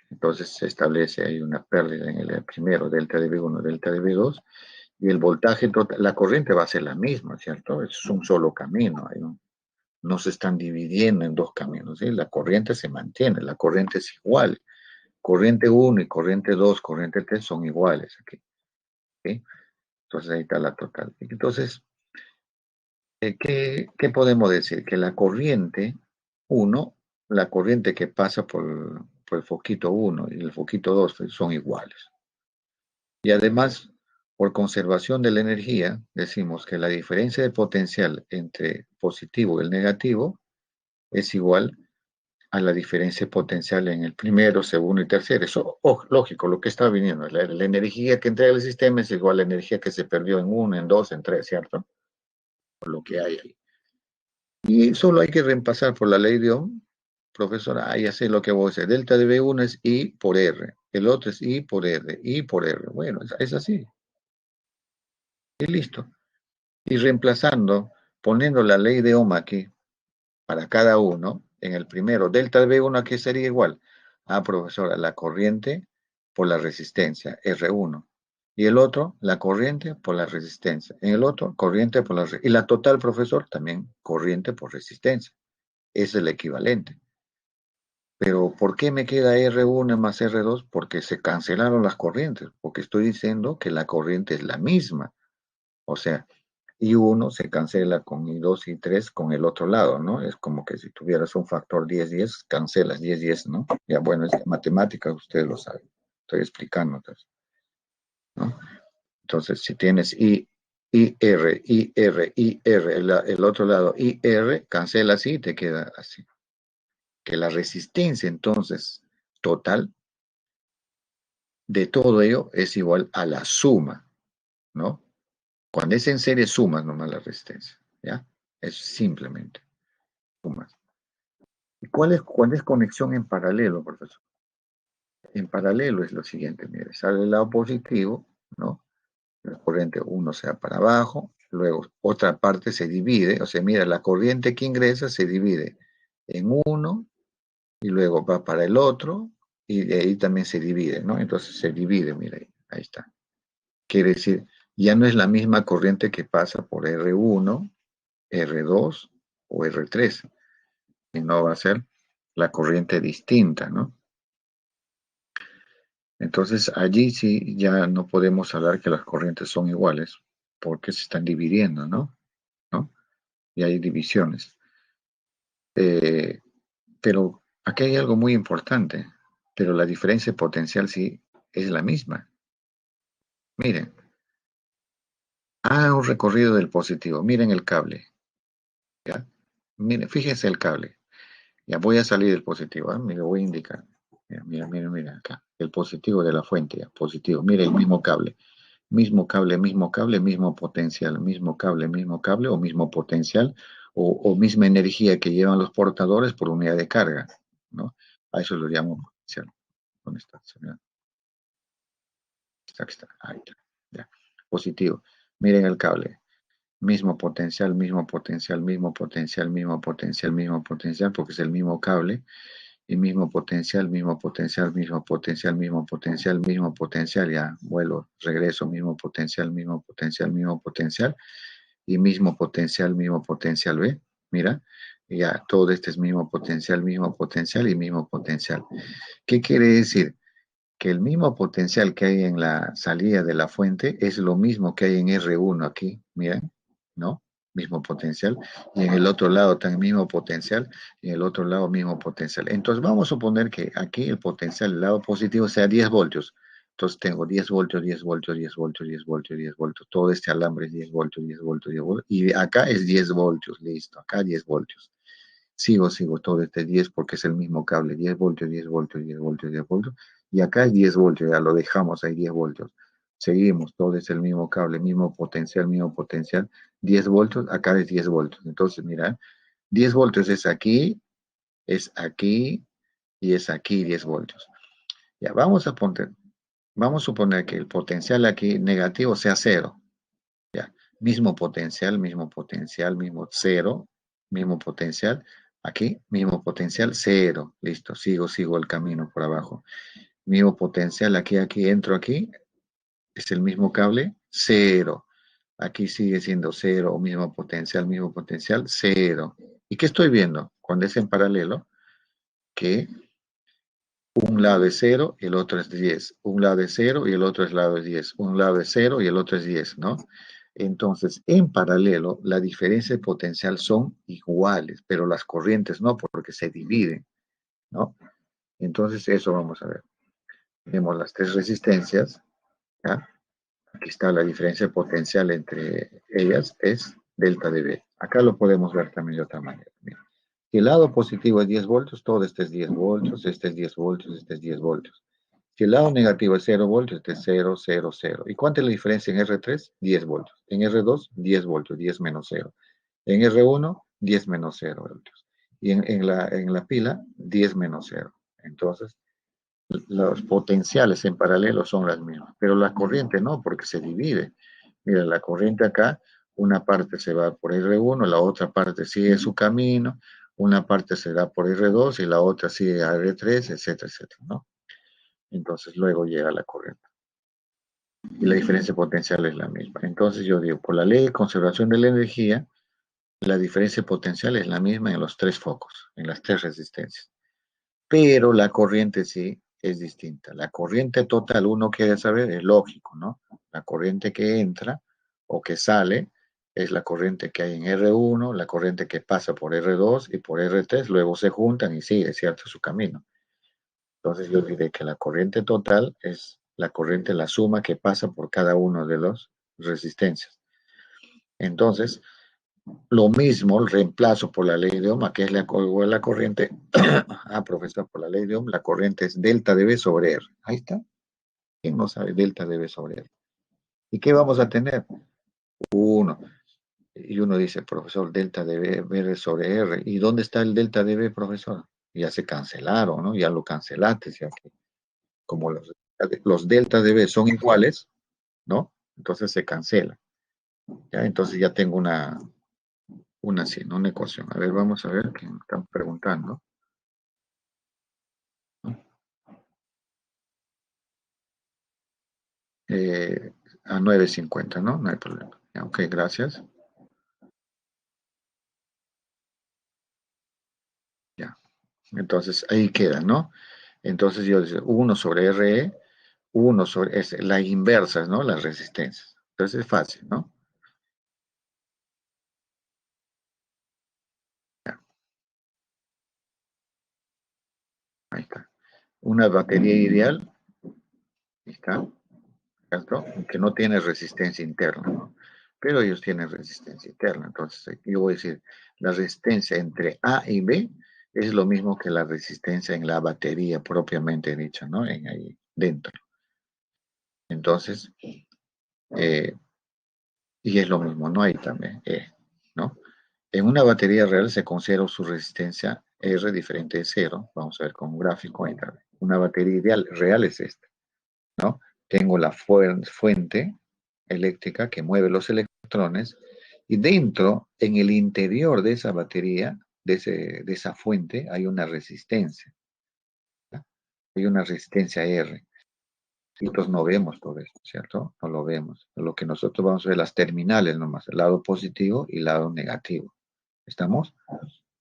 Entonces se establece ahí una pérdida en el primero, delta de V1, delta de V2, y el voltaje total, la corriente va a ser la misma, ¿cierto? Es un solo camino, no se están dividiendo en dos caminos, ¿sí? La corriente se mantiene, la corriente es igual. Corriente 1 y corriente 2, corriente 3 son iguales aquí, ¿sí? Entonces ahí está la total. Entonces, ¿qué podemos decir? Que la corriente 1, la corriente que pasa por el foquito 1 y el foquito 2 son iguales. Y además, por conservación de la energía, decimos que la diferencia de potencial entre positivo y el negativo es igual a la diferencia potencial en el primero, segundo y tercero. Eso, lógico, lo que está viniendo. La energía que entrega el sistema es igual a la energía que se perdió en uno, en dos, en tres, ¿cierto? Por lo que hay ahí. Y solo hay que reemplazar por la ley de Ohm, profesora, ya sé lo que voy a hacer. Delta de V1 es I por R, el otro es I por R, I por R. Bueno, es así. Y listo. Y reemplazando, poniendo la ley de Ohm aquí, para cada uno, en el primero, delta de V1 aquí sería igual. Profesora, la corriente por la resistencia, R1. Y el otro, la corriente por la resistencia. En el otro, corriente por la resistencia. Y la total, profesor, también corriente por resistencia. Es el equivalente. Pero ¿por qué me queda R1 más R2? Porque se cancelaron las corrientes. Porque estoy diciendo que la corriente es la misma. O sea, I1 se cancela con I2 y 3 con el otro lado, ¿no? Es como que si tuvieras un factor 10-10, cancelas 10-10, ¿no? Ya bueno, es matemática, ustedes lo saben. Estoy explicando, entonces, ¿no? Entonces, si tienes IR, IR, IR, el otro lado IR, cancela así y te queda así. Que la resistencia, entonces, total de todo ello es igual a la suma, ¿no? Cuando es en serie, sumas nomás la resistencia, ¿ya? Es simplemente sumas. ¿Y cuál es conexión en paralelo, profesor? En paralelo es lo siguiente, mire, sale el lado positivo, ¿no? La corriente 1 se va para abajo, luego otra parte se divide, o sea, mira, la corriente que ingresa se divide en uno y luego va para el otro y de ahí también se divide, ¿no? Entonces se divide, mira, ahí está. Quiere decir, ya no es la misma corriente que pasa por R1, R2 o R3, sino va a ser la corriente distinta, ¿no? Entonces allí sí ya no podemos hablar que las corrientes son iguales porque se están dividiendo, ¿no? Y hay divisiones. Pero aquí hay algo muy importante, pero la diferencia potencial sí es la misma. Miren, un recorrido del positivo. Miren el cable, ¿ya? Miren, fíjense el cable. Ya voy a salir del positivo, ¿ah? Me lo voy a indicar. Mira, mira, mira, mira acá. El positivo de la fuente, ya, positivo. Mira el mismo cable. Mismo cable, mismo potencial. Mismo cable o mismo potencial o misma energía que llevan los portadores por unidad de carga, ¿no? A eso lo llamo potencial. ¿Dónde está? Aquí está. Ahí está. Ya. Positivo. Miren el cable. Mismo potencial, mismo potencial, mismo potencial, mismo potencial, mismo potencial, porque es el mismo cable y mismo potencial, mismo potencial, mismo potencial, mismo potencial, mismo potencial, ya vuelo, regreso, mismo potencial, mismo potencial y mismo potencial, ¿ve? Mira, ya todo este es mismo potencial y mismo potencial. ¿Qué quiere decir? Que el mismo potencial que hay en la salida de la fuente es lo mismo que hay en R1 aquí, miren, ¿no? Mismo potencial. Y en el otro lado también mismo potencial, y en el otro lado mismo potencial. Entonces vamos a suponer que aquí el potencial, el lado positivo, sea 10 voltios. Entonces tengo 10 voltios, 10 voltios, 10 voltios, 10 voltios, 10 voltios. Todo este alambre es 10 voltios, 10 voltios, 10 voltios. Y acá es 10 voltios, listo. Acá 10 voltios. Sigo todo este 10 porque es el mismo cable, 10 voltios, 10 voltios, 10 voltios, 10 voltios. Y acá es 10 voltios, ya lo dejamos ahí 10 voltios. Seguimos, todo es el mismo cable, mismo potencial, 10 voltios, acá es 10 voltios. Entonces, mira, 10 voltios es aquí y es aquí 10 voltios. Ya, vamos a suponer que el potencial aquí negativo sea cero. Ya, mismo potencial, mismo cero, mismo potencial. Aquí, mismo potencial, cero. Listo, sigo el camino por abajo. Mismo potencial, aquí, entro aquí, es el mismo cable, cero. Aquí sigue siendo cero, mismo potencial, cero. ¿Y qué estoy viendo? Cuando es en paralelo, que un lado es cero y el otro es 10. Un lado es cero y el otro es lado es 10. Un lado es cero y el otro es 10, ¿no? Entonces, en paralelo, la diferencia de potencial son iguales, pero las corrientes no, porque se dividen, ¿no? Entonces, eso vamos a ver. Tenemos las tres resistencias, ¿ya? Aquí está la diferencia potencial entre ellas, es delta de B. Acá lo podemos ver también de otra manera. Mira. Si el lado positivo es 10 voltios, todo este es 10 voltios, este es 10 voltios, este es 10 voltios. Si el lado negativo es 0 voltios, este es 0, 0, 0. ¿Y cuánta es la diferencia en R3? 10 voltios. En R2, 10 voltios, 10 menos 0. En R1, 10 menos 0 voltios. Y en la pila, 10 menos 0. Entonces, los potenciales en paralelo son las mismas, pero la corriente no, porque se divide. Mira, la corriente acá, una parte se va por R1, la otra parte sigue su camino, una parte se da por R2 y la otra sigue a R3, etcétera, etcétera, ¿no? Entonces luego llega la corriente. Y la diferencia potencial es la misma. Entonces yo digo, por la ley de conservación de la energía, la diferencia potencial es la misma en los tres focos, en las tres resistencias. Pero la corriente sí es distinta. La corriente total, uno quiere saber, es lógico, ¿no? La corriente que entra o que sale es la corriente que hay en R1, la corriente que pasa por R2 y por R3, luego se juntan y sigue, ¿cierto? Su camino. Entonces yo diré que la corriente total es la corriente, la suma que pasa por cada uno de los resistencias. Entonces, lo mismo, el reemplazo por la ley de Ohm, que es la corriente, profesor, por la ley de Ohm, la corriente es delta de B sobre R. Ahí está. ¿Quién no sabe delta de B sobre R? ¿Y qué vamos a tener? Uno. Y uno dice, profesor, delta de B sobre R. ¿Y dónde está el delta de B, profesor? Ya se cancelaron, ¿no? Ya lo cancelaste, ya que como los deltas de B son iguales, ¿no? Entonces se cancela. ¿Ya? Entonces ya tengo sí, ¿no? Una ecuación. A ver, vamos a ver qué me están preguntando. Eh, a 9.50, ¿no? No hay problema. Ya, ok, gracias. Ya. Entonces ahí queda, ¿no? Entonces yo digo 1 sobre RE, 1 sobre es la inversa, ¿no? Las resistencias. Entonces es fácil, ¿no? Ya, ahí está. Una batería ideal ¿Está? ¿Cierto? Que no tiene resistencia interna, ¿no? Pero ellos tienen resistencia interna. Entonces, yo voy a decir, la resistencia entre A y B es lo mismo que la resistencia en la batería propiamente dicha, ¿no? En ahí dentro. Entonces, eh, y es lo mismo, ¿no? Ahí también, ¿no? En una batería real se considera su resistencia R diferente de cero. Vamos a ver con un gráfico ahí también. Una batería ideal, real es esta, ¿no? Tengo la fuente eléctrica que mueve los electrones y dentro, en el interior de esa batería, de esa fuente, hay una resistencia, ¿no? Hay una resistencia R. Y nosotros no vemos todo esto, ¿cierto? No lo vemos. Lo que nosotros vamos a ver las terminales nomás, el lado positivo y el lado negativo. ¿Estamos?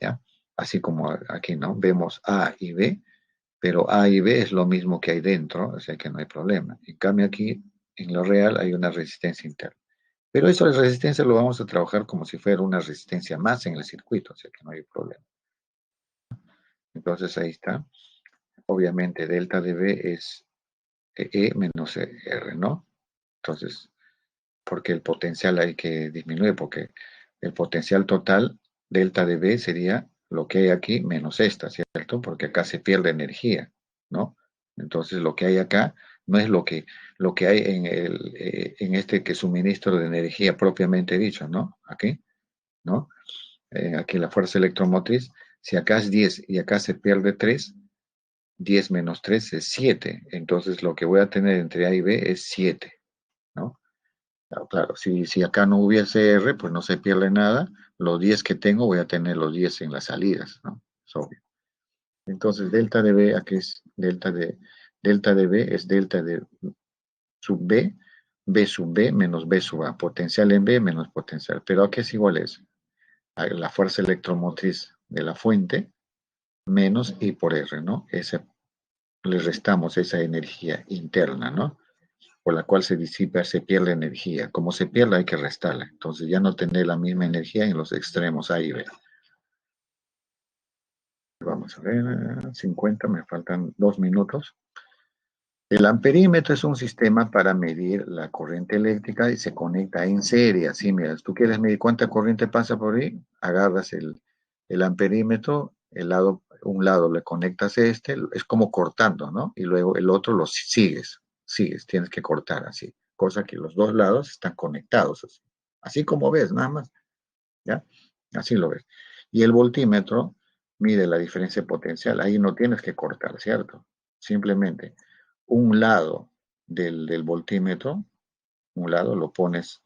¿Ya? Así como aquí, ¿no? Vemos A y B, pero A y B es lo mismo que hay dentro, o sea que no hay problema. En cambio aquí, en lo real, hay una resistencia interna. Pero eso de resistencia lo vamos a trabajar como si fuera una resistencia más en el circuito, o sea que no hay problema. Entonces ahí está. Obviamente delta de B es E menos R, ¿no? Entonces, porque el potencial hay que disminuir, porque el potencial total delta de B sería lo que hay aquí menos esta, ¿cierto? Porque acá se pierde energía, ¿no? Entonces lo que hay acá no es lo que hay en este que suministro de energía propiamente dicho, ¿no? Aquí, ¿no? Aquí la fuerza electromotriz, si acá es 10 y acá se pierde 3, 10 menos 3 es 7. Entonces lo que voy a tener entre A y B es 7, ¿no? Claro, si acá no hubiese R, pues no se pierde nada. Los 10 que tengo voy a tener los 10 en las salidas, ¿no? Es obvio. Entonces, delta de B, aquí es delta de B es delta de sub B sub B menos B sub A. Potencial en B menos potencial. Pero aquí es igual eso. A la fuerza electromotriz de la fuente menos I por R, ¿no? Le restamos esa energía interna, ¿no? Por la cual se disipa, se pierde energía. Como se pierde, hay que restarla. Entonces ya no tener la misma energía en los extremos A y B. Vamos a ver, 50, me faltan 2 minutos. El amperímetro es un sistema para medir la corriente eléctrica y se conecta en serie. Así, mira, tú quieres medir cuánta corriente pasa por ahí, agarras el amperímetro, un lado le conectas es como cortando, ¿no? Y luego el otro lo sigues, tienes que cortar así. Cosa que los dos lados están conectados así. Así como ves, nada más, ¿ya? Así lo ves. Y el voltímetro mide la diferencia potencial. Ahí no tienes que cortar, ¿cierto? Simplemente un lado del voltímetro, un lado lo pones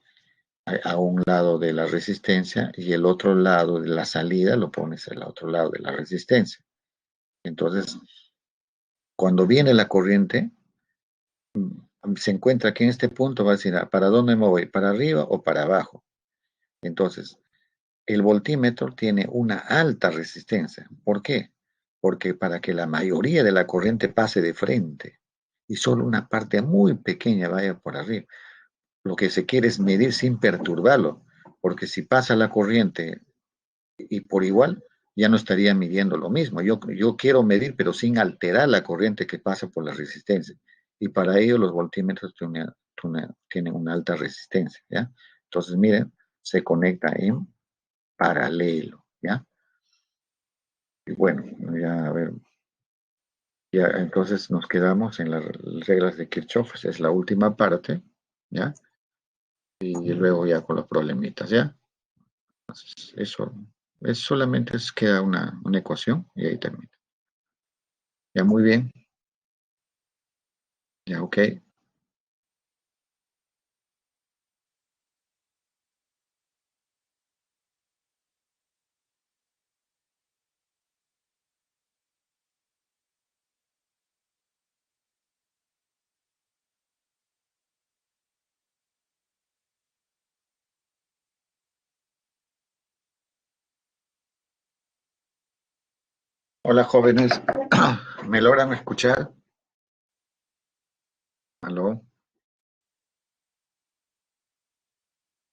a un lado de la resistencia y el otro lado de la salida lo pones al otro lado de la resistencia. Entonces, cuando viene la corriente, se encuentra aquí en este punto, va a decir, ¿para dónde me voy? ¿Para arriba o para abajo? Entonces, el voltímetro tiene una alta resistencia. ¿Por qué? Porque para que la mayoría de la corriente pase de frente y solo una parte muy pequeña vaya por arriba. Lo que se quiere es medir sin perturbarlo, porque si pasa la corriente y por igual, ya no estaría midiendo lo mismo. Yo quiero medir, pero sin alterar la corriente que pasa por la resistencia. Y para ello los voltímetros tienen una alta resistencia, ¿ya? Entonces, miren, se conecta en paralelo, ¿ya? Y bueno, ya a ver, ya entonces nos quedamos en las reglas de Kirchhoff, esa es la última parte, ¿ya? Y luego ya con los problemitas, ¿ya? Entonces, eso es solamente queda una ecuación y ahí termina. Ya muy bien, ya ok. Hola jóvenes, ¿me logran escuchar? ¿Aló?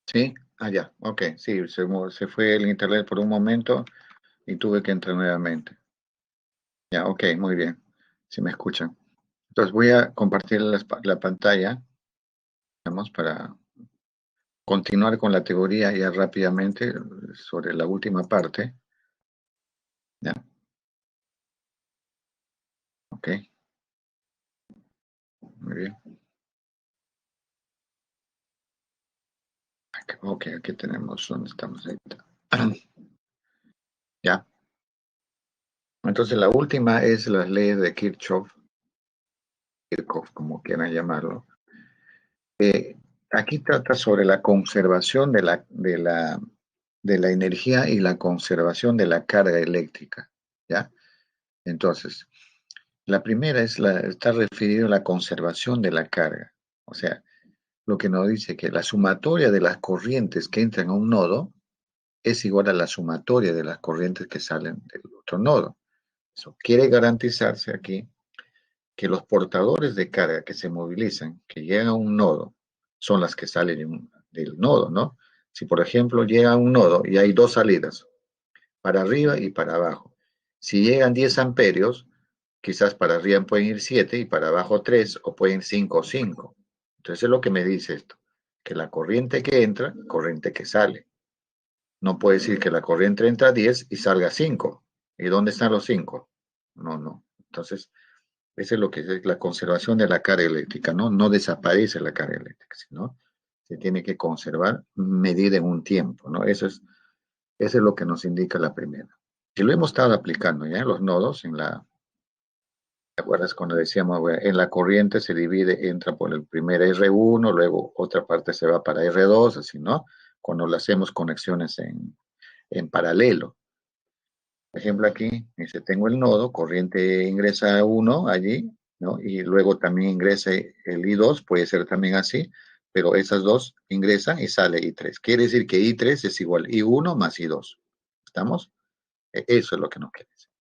¿Sí? Ah, ya, ok, sí, se fue el internet por un momento y tuve que entrar nuevamente. Ya, ok, muy bien, si me escuchan. Entonces voy a compartir la pantalla, vamos, para continuar con la teoría ya rápidamente sobre la última parte. ¿Ya? Ok, muy bien. Ok, aquí tenemos donde estamos. Ahí está. Ya. Entonces la última es las leyes de Kirchhoff, como quieran llamarlo. Aquí trata sobre la conservación de la energía y la conservación de la carga eléctrica. ¿Ya? Entonces, la primera está referido a la conservación de la carga. O sea, lo que nos dice que la sumatoria de las corrientes que entran a un nodo es igual a la sumatoria de las corrientes que salen del otro nodo. Eso quiere garantizarse aquí que los portadores de carga que se movilizan, que llegan a un nodo, son las que salen del nodo, ¿no? Si, por ejemplo, llega a un nodo y hay dos salidas, para arriba y para abajo. Si llegan 10 amperios, quizás para arriba pueden ir 7 y para abajo 3 o pueden 5 o 5. Entonces es lo que me dice esto, que la corriente que entra, corriente que sale. No puede decir que la corriente entra a 10 y salga a 5. ¿Y dónde están los 5? No, no. Entonces, eso es lo que es la conservación de la carga eléctrica, ¿no? No desaparece la carga eléctrica, sino se tiene que conservar, medir en un tiempo, ¿no? Eso es lo que nos indica la primera. Y lo hemos estado aplicando ya en los nodos, ¿te acuerdas cuando decíamos, bueno, en la corriente se divide, entra por el primer R1, luego otra parte se va para R2, así, ¿no? Cuando le hacemos conexiones en paralelo. Por ejemplo, aquí dice, tengo el nodo, corriente ingresa 1 allí, ¿no? Y luego también ingresa el I2, puede ser también así, pero esas dos ingresan y sale I3. Quiere decir que I3 es igual a I1 más I2. ¿Estamos? Eso es lo que nos quiere decir.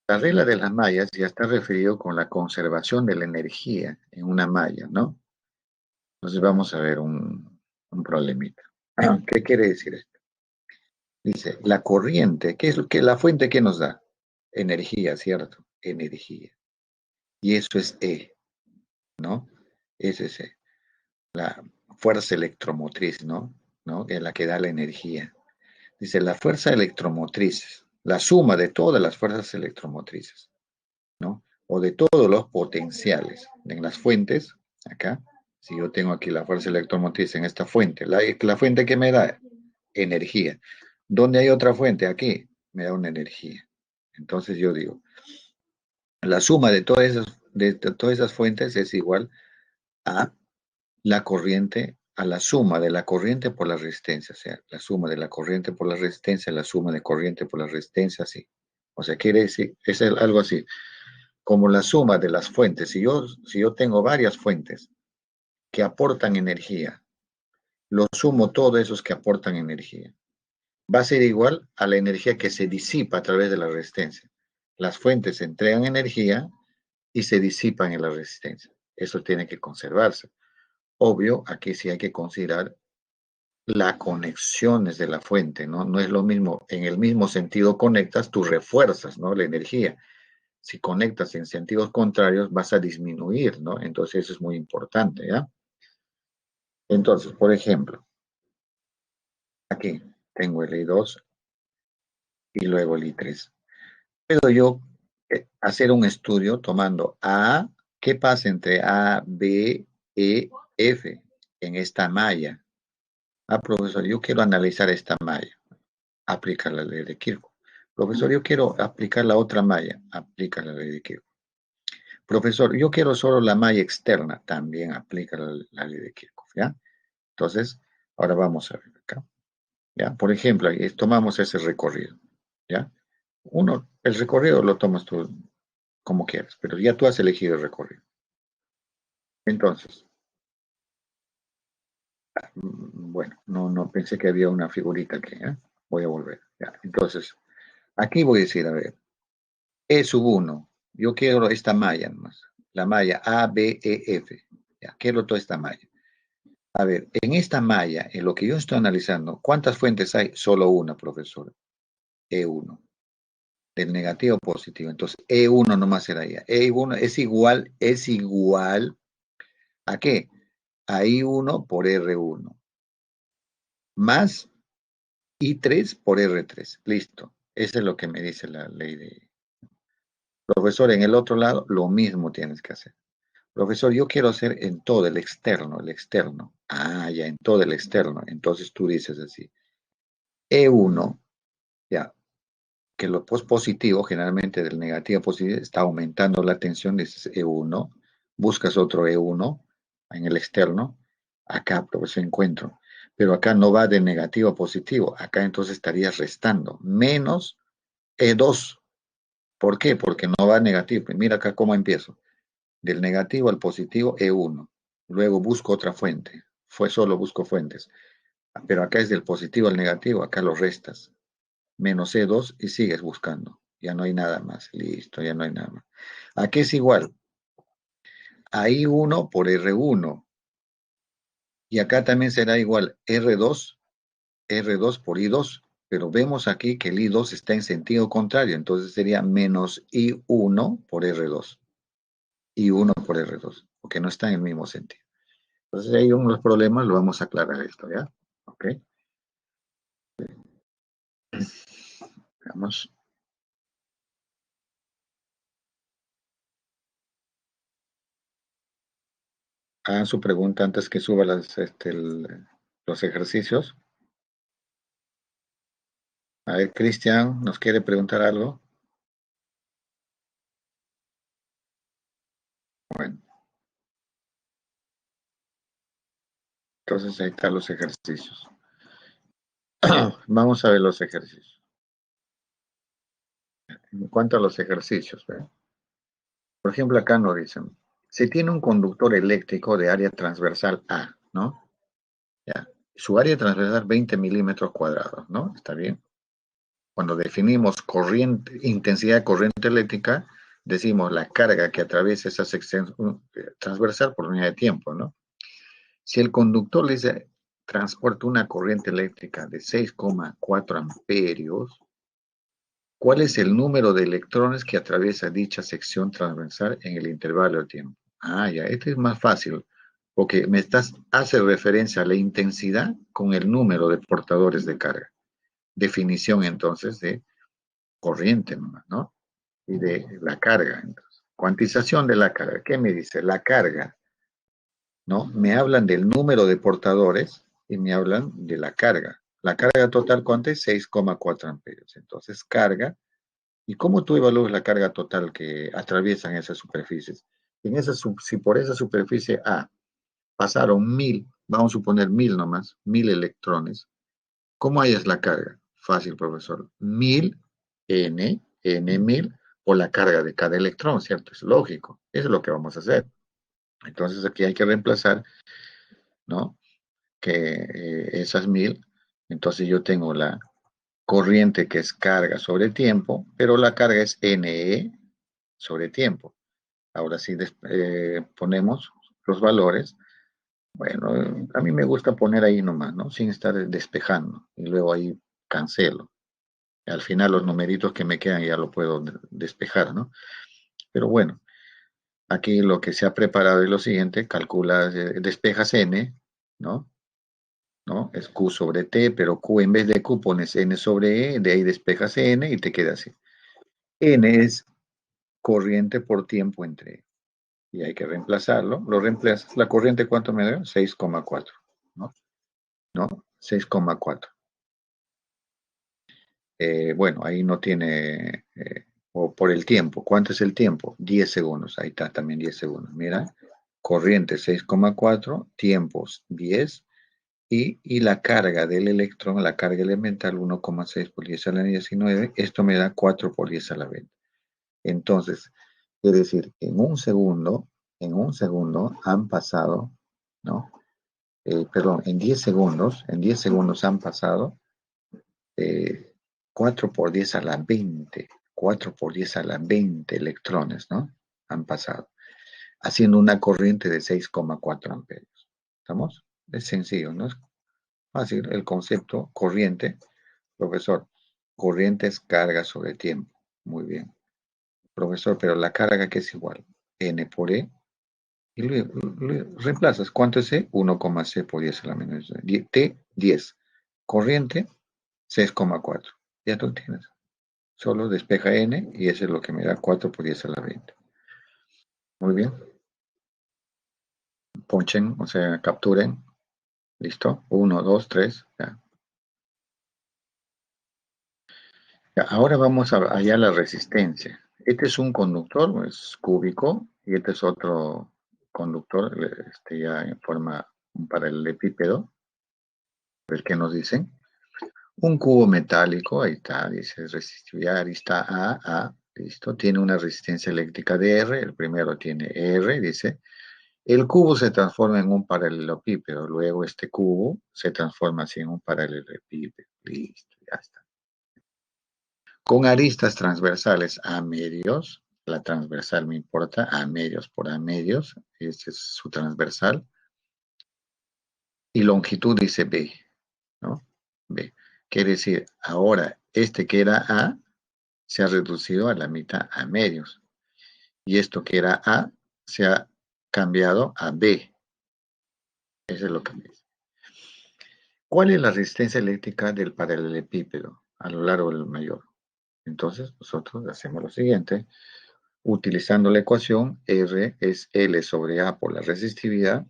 La regla de las mallas ya está referido con la conservación de la energía en una malla, ¿no? Entonces vamos a ver un problemita. ¿Qué quiere decir esto? Dice, la corriente, ¿qué es lo que la fuente que nos da? Energía, ¿cierto? Energía. Y eso es E, ¿no? Ese es la fuerza electromotriz, ¿no? ¿No? Que es la que da la energía. Dice, la fuerza electromotriz, la suma de todas las fuerzas electromotrices, ¿no? O de todos los potenciales en las fuentes, acá, si yo tengo aquí la fuerza electromotriz en esta fuente, la fuente que me da energía. ¿Dónde hay otra fuente? Aquí, me da una energía. Entonces yo digo, la suma de todas esas fuentes es igual a la corriente, a la suma de la corriente por la resistencia, o sea, la suma de la corriente por la resistencia, la suma de corriente por la resistencia, así. O sea, quiere decir, es algo así, como la suma de las fuentes. Si yo tengo varias fuentes que aportan energía, lo sumo todos esos que aportan energía. Va a ser igual a la energía que se disipa a través de la resistencia. Las fuentes entregan energía y se disipan en la resistencia. Eso tiene que conservarse. Obvio, aquí sí hay que considerar las conexiones de la fuente, ¿no? No es lo mismo, en el mismo sentido conectas, tú refuerzas, ¿no? La energía. Si conectas en sentidos contrarios, vas a disminuir, ¿no? Entonces eso es muy importante, ¿ya? Entonces, por ejemplo, aquí tengo el I2 y luego el I3. Puedo yo hacer un estudio tomando A, ¿qué pasa entre A, B, E, F en esta malla? Ah, profesor, yo quiero analizar esta malla. Aplica la ley de Kirchhoff. Profesor, yo quiero aplicar la otra malla. Aplica la ley de Kirchhoff. Profesor, yo quiero solo la malla externa. También aplica la ley de Kirchhoff, ¿ya? Entonces, ahora vamos a ver acá. ¿Ya? Por ejemplo, tomamos ese recorrido, ¿ya? El recorrido lo tomas tú como quieras, pero ya tú has elegido el recorrido. Entonces, bueno, no pensé que había una figurita aquí, ¿eh? Voy a volver, ¿ya? Entonces, aquí voy a decir, a ver, E sub 1, yo quiero esta malla nomás, la malla A, B, E, F, ya, quiero toda esta malla. A ver, en esta malla, en lo que yo estoy analizando, ¿cuántas fuentes hay? Solo una, profesor, E1. del negativo positivo. Entonces, E1 nomás será ya. E1 es igual ¿a qué? A I1 por R1 más I3 por R3. Listo. Eso es lo que me dice la ley de... Profesor, en el otro lado, lo mismo tienes que hacer. Profesor, yo quiero hacer en todo el externo, el externo. Ah, ya, en todo el externo. Entonces tú dices así. E1, ya, que lo positivo, generalmente del negativo a positivo, está aumentando la tensión, dices E1, buscas otro E1 en el externo, acá, profesor, encuentro, pero acá no va de negativo a positivo, acá entonces estarías restando, menos E2. ¿Por qué? Porque no va negativo. Mira acá cómo empiezo. Del negativo al positivo, E1. Luego busco otra fuente. Solo busco fuentes. Pero acá es del positivo al negativo, acá lo restas. Menos E2 y sigues buscando. Ya no hay nada más. Listo, ya no hay nada más. Aquí es igual. A I1 por R1. Y acá también será igual R2 por I2. Pero vemos aquí que el I2 está en sentido contrario. Entonces sería menos I1 por R2. I1 por R2. Porque no está en el mismo sentido. Entonces hay unos problemas, lo vamos a aclarar esto, ¿ya? Ok. Veamos. Hagan su pregunta antes que suba los ejercicios. A ver, Cristian, ¿nos quiere preguntar algo? Bueno, entonces ahí están los ejercicios. Vamos a ver los ejercicios. En cuanto a los ejercicios, ¿ve? Por ejemplo, acá nos dicen, si tiene un conductor eléctrico de área transversal A, ¿no? Ya. Su área transversal 20 milímetros cuadrados, ¿no? Está bien. Cuando definimos corriente, intensidad de corriente eléctrica, decimos la carga que atraviesa esa sección transversal por unidad de tiempo, ¿no? Si el conductor le dice transporta una corriente eléctrica de 6,4 amperios, ¿cuál es el número de electrones que atraviesa dicha sección transversal en el intervalo de tiempo? Ah, ya, este es más fácil, porque hace referencia a la intensidad con el número de portadores de carga. Definición entonces de corriente nomás, ¿no? Y de la carga. Entonces, cuantización de la carga. ¿Qué me dice? La carga, ¿no? Me hablan del número de portadores y me hablan de la carga. La carga total, ¿cuánto es? 6,4 amperios. Entonces, carga. ¿Y cómo tú evalúas la carga total que atraviesan esas superficies? Si por esa superficie A pasaron 1000, vamos a suponer 1000 nomás, 1000 electrones, ¿cómo hallas la carga? Fácil, profesor. 1000 N 1000 por la carga de cada electrón, ¿cierto? Es lógico. Eso es lo que vamos a hacer. Entonces aquí hay que reemplazar, ¿no? Que esas 1000, entonces yo tengo la corriente que es carga sobre tiempo, pero la carga es NE sobre tiempo. Ahora sí ponemos los valores. Bueno, a mí me gusta poner ahí nomás, ¿no? Sin estar despejando. Y luego ahí cancelo. Al final los numeritos que me quedan ya lo puedo despejar, ¿no? Pero bueno, aquí lo que se ha preparado es lo siguiente, calculas, despejas n, ¿no? ¿No? Es q sobre t, pero q en vez de q pones n sobre e, de ahí despejas n y te queda así. N es corriente por tiempo entre e. Y hay que reemplazarlo. Lo reemplazas. ¿La corriente cuánto me dio? 6,4, ¿no? ¿No? 6,4. Bueno, ahí no tiene, o por el tiempo. ¿Cuánto es el tiempo? 10 segundos. Ahí está también 10 segundos. Mira, corriente 6,4, tiempos 10 y la carga del electrón, la carga elemental 1,6 por 10 a la 19. Esto me da 4 por 10 a la 20. Entonces, es decir, en un segundo han pasado, ¿no? Perdón, en 10 segundos han pasado eh, 4 por 10 a la 20, 4 por 10 a la 20 electrones, ¿no? Han pasado, haciendo una corriente de 6,4 amperios. ¿Estamos? Es sencillo, ¿no? Es fácil el concepto corriente, profesor. Corriente es carga sobre tiempo. Muy bien. Profesor, pero la carga que es igual, N por E, y luego reemplazas. ¿Cuánto es E? 1,C por 10 a la menos T, 10. Corriente, 6,4. Ya tú tienes. Solo despeja N y eso es lo que me da 4 por 10 a la 20. Muy bien. Ponchen, o sea, capturen. Listo. 1, 2, 3. Ya. Ya, ahora vamos allá a la resistencia. Este es un conductor, es cúbico, y este es otro conductor, ya en forma un paralelepípedo. A ver qué nos dicen. Un cubo metálico, ahí está, dice resistividad arista A, listo. Tiene una resistencia eléctrica de R, el primero tiene R, dice. El cubo se transforma en un paralelepípedo, luego este cubo se transforma así en un paralelepípedo, listo, ya está. Con aristas transversales a medios, la transversal me importa, a medios por a medios, este es su transversal, y longitud dice B, ¿no? B. Quiere decir, ahora este que era A se ha reducido a la mitad a medios, y esto que era A se ha cambiado a B. Eso es lo que me dice. ¿Cuál es la resistencia eléctrica del paralelepípedo a lo largo del mayor? Entonces, nosotros hacemos lo siguiente. Utilizando la ecuación, R es L sobre A por la resistividad.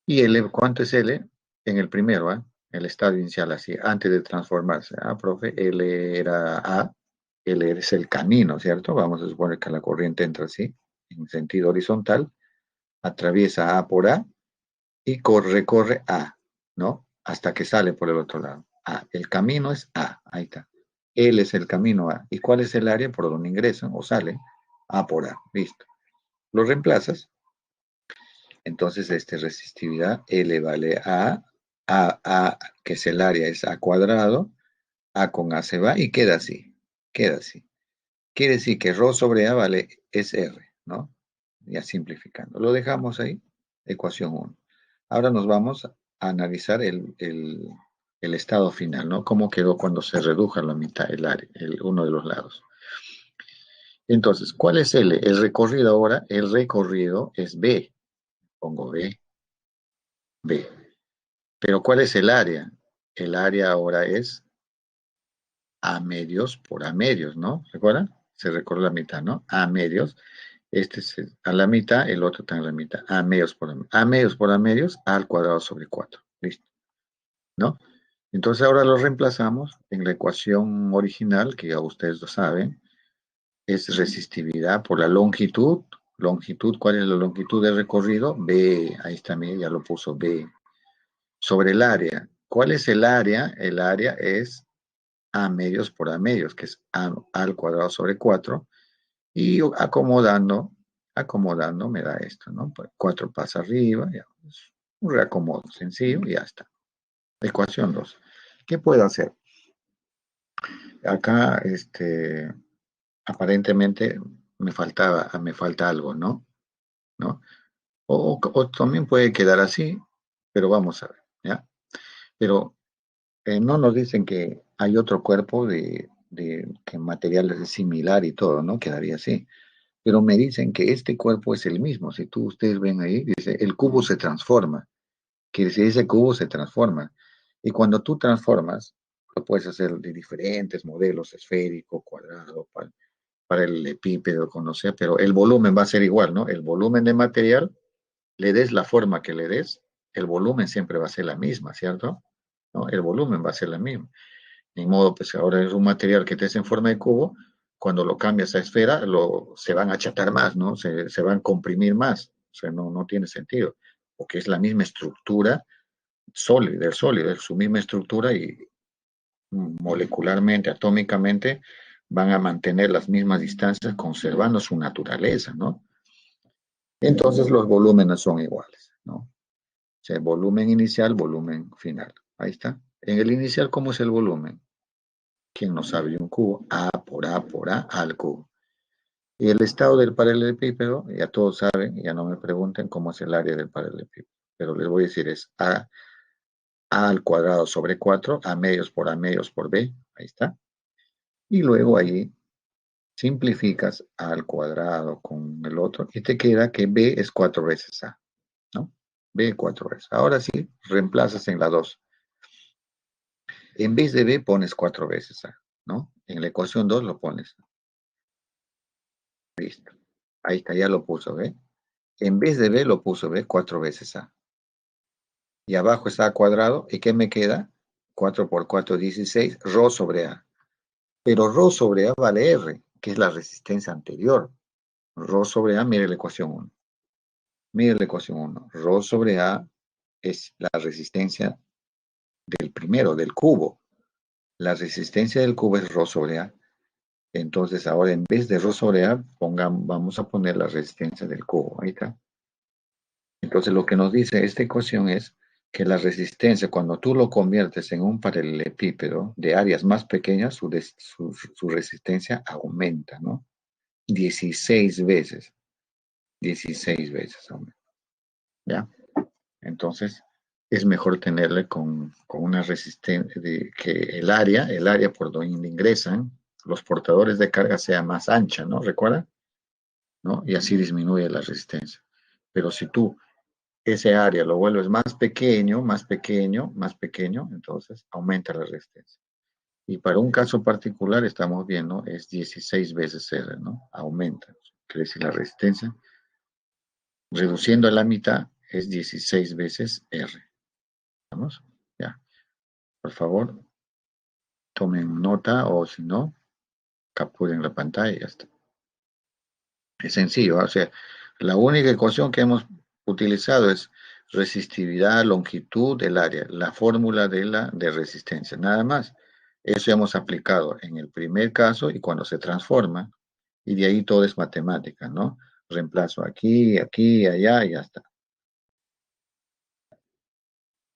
¿Y L, cuánto es L? En el primero, ¿eh? El estado inicial, así, antes de transformarse. Ah, profe, L era A, L es el camino, ¿cierto? Vamos a suponer que la corriente entra así, en sentido horizontal, atraviesa A por A y recorre A, ¿no? Hasta que sale por el otro lado. A, el camino es A, ahí está. L es el camino A. ¿Y cuál es el área por donde ingresan o salen? A por A, listo. Lo reemplazas, entonces resistividad L vale A, que es el área, es A cuadrado, A con A se va y queda así, queda así. Quiere decir que ρ sobre A vale es R, ¿no? Ya simplificando. Lo dejamos ahí, ecuación 1. Ahora nos vamos a analizar el estado final, ¿no? Cómo quedó cuando se redujo a la mitad el área, uno de los lados. Entonces, ¿cuál es L? El recorrido ahora, el recorrido es B. Pongo B, B. Pero ¿cuál es el área? El área ahora es A medios por A medios, ¿no? ¿Recuerdan? Se recorre la mitad, ¿no? A medios. Este es a la mitad, el otro está en la mitad. A medios por A medios. A medios por A medios, A al cuadrado sobre 4. Listo, ¿no? Entonces ahora lo reemplazamos en la ecuación original, que ya ustedes lo saben, es resistividad por la longitud. Longitud, ¿cuál es la longitud del recorrido? B, ahí está, ya lo puso B. Sobre el área. ¿Cuál es el área? El área es A medios por A medios, que es A al cuadrado sobre 4. Y acomodando me da esto, ¿no? 4 pasa arriba, ya, un reacomodo sencillo y ya está. Ecuación 2. ¿Qué puedo hacer? Acá, aparentemente me falta algo, ¿no? ¿No? O también puede quedar así, pero vamos a ver, ¿ya? Pero no nos dicen que hay otro cuerpo que material es similar y todo, ¿no? Quedaría así. Pero me dicen que este cuerpo es el mismo. Si ustedes ven ahí, dice, el cubo se transforma. Quiere decir, ese cubo se transforma. Y cuando tú transformas, lo puedes hacer de diferentes modelos, esférico, cuadrado, para el epípedo, como sea, pero el volumen va a ser igual, ¿no? El volumen de material, le des la forma que le des, el volumen siempre va a ser la misma, ¿cierto? ¿No? El volumen va a ser la misma. Ni modo, pues ahora es un material que te es en forma de cubo, cuando lo cambias a esfera, se van a achatar más, ¿no? Se van a comprimir más. O sea, no tiene sentido. Porque es la misma estructura sólido, es su misma estructura y molecularmente, atómicamente, van a mantener las mismas distancias conservando su naturaleza, ¿no? Entonces los volúmenes son iguales, ¿no? O sea, volumen inicial, volumen final. Ahí está. En el inicial, ¿cómo es el volumen? ¿Quién no sabe de un cubo? A por A por A al cubo. Y el estado del paralelepípedo, ya todos saben, ya no me pregunten cómo es el área del paralelepípedo, pero les voy a decir es A al cuadrado sobre 4, A medios por B, ahí está. Y luego ahí Simplificas A al cuadrado con el otro y te queda que B es 4 veces A, ¿no? B 4 veces. Ahora sí, reemplazas en la 2. En vez de B pones 4 veces A, ¿no? En la ecuación 2 lo pones. Listo. Ahí está, ya lo puso, ¿ve? En vez de B lo puso, ¿ve? 4 veces A. Y abajo está A cuadrado. ¿Y qué me queda? 4 por 4, 16, ρ sobre A. Pero ρ sobre A vale R, que es la resistencia anterior. Rho sobre A, mire la ecuación 1. Mire la ecuación 1. Rho sobre A es la resistencia del primero, del cubo. La resistencia del cubo es Rho sobre A. Entonces ahora en vez de Rho sobre A, vamos a poner la resistencia del cubo. Ahí está. Entonces lo que nos dice esta ecuación es que la resistencia, cuando tú lo conviertes en un paralelepípedo de áreas más pequeñas, su resistencia aumenta, ¿no? 16 veces. 16 veces aumenta. ¿Ya? Entonces, es mejor tenerle con una resistencia, que el área por donde ingresan los portadores de carga sea más ancha, ¿no? ¿Recuerda? ¿No? Y así disminuye la resistencia. Pero si tú ese área lo vuelves más pequeño, más pequeño, más pequeño, entonces aumenta la resistencia. Y para un caso particular estamos viendo es 16 veces R, ¿no? Aumenta. Quiere decir la resistencia, reduciendo a la mitad, es 16 veces R. ¿Vamos? Ya. Por favor, tomen nota o si no, capturen la pantalla y ya está. Es sencillo, o sea, la única ecuación que hemos utilizado es resistividad, longitud del área, la fórmula de resistencia, nada más. Eso hemos aplicado en el primer caso y cuando se transforma, y de ahí todo es matemática, ¿no? Reemplazo aquí, aquí, allá y ya está.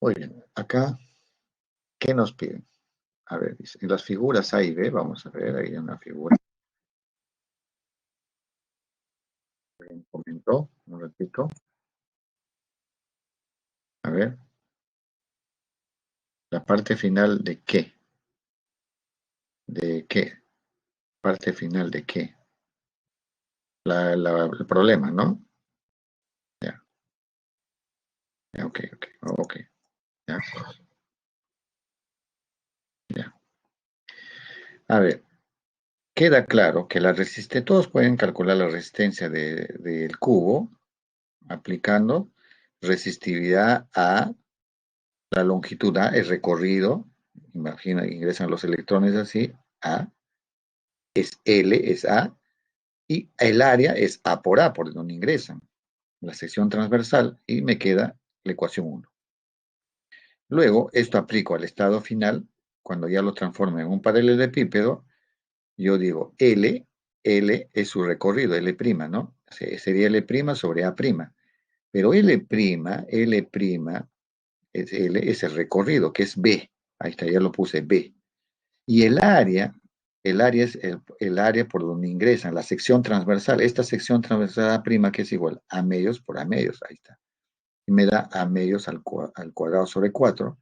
Muy bien, acá, ¿qué nos piden? A ver, dice, en las figuras A y B, vamos a ver, ahí hay una figura. Comentó, no repito. A ver, la parte final de qué, de qué, parte final de qué, el problema, ¿no? Ya, ya, ok, ok, ok, ya, ya. A ver, queda claro que la resistencia, todos pueden calcular la resistencia del cubo aplicando resistividad a la longitud A, el recorrido, imagina, ingresan los electrones así, A es L, es A, y el área es A por A, por donde ingresan, la sección transversal, y me queda la ecuación 1. Luego, esto aplico al estado final, cuando ya lo transformo en un paralelepípedo, yo digo L es su recorrido, L', ¿no? Sería L' sobre A'. Pero L' es L, es el recorrido, que es B. Ahí está, ya lo puse B. Y el área es el área por donde ingresan, la sección transversal. Esta sección transversal A', que es igual a medios por A medios, ahí está. Y me da A medios al cuadrado sobre 4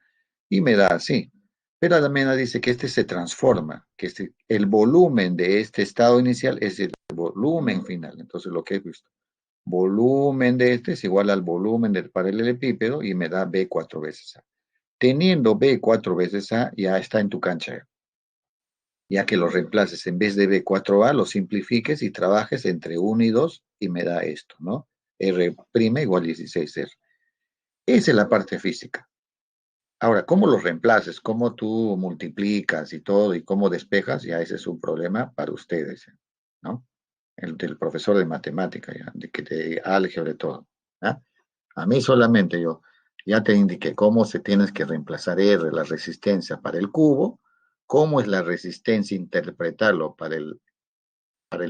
y me da así. Pero Adamena dice que este se transforma, que el volumen de este estado inicial es el volumen final. Entonces lo que he visto, volumen de este es igual al volumen del paralelepípedo y me da B 4 veces A. Teniendo B 4 veces A, ya está en tu cancha. Ya que lo reemplaces en vez de B4A, lo simplifiques y trabajes entre 1 y 2 y me da esto, ¿no? R' igual 16R. Esa es la parte física. Ahora, ¿cómo los reemplaces? ¿Cómo tú multiplicas y todo y cómo despejas? Ya ese es un problema para ustedes, ¿no? El del profesor de matemática, ya, de álgebra y todo. ¿Ya? A mí solamente yo ya te indiqué cómo se tienes que reemplazar R, la resistencia para el cubo, cómo es la resistencia, interpretarlo para el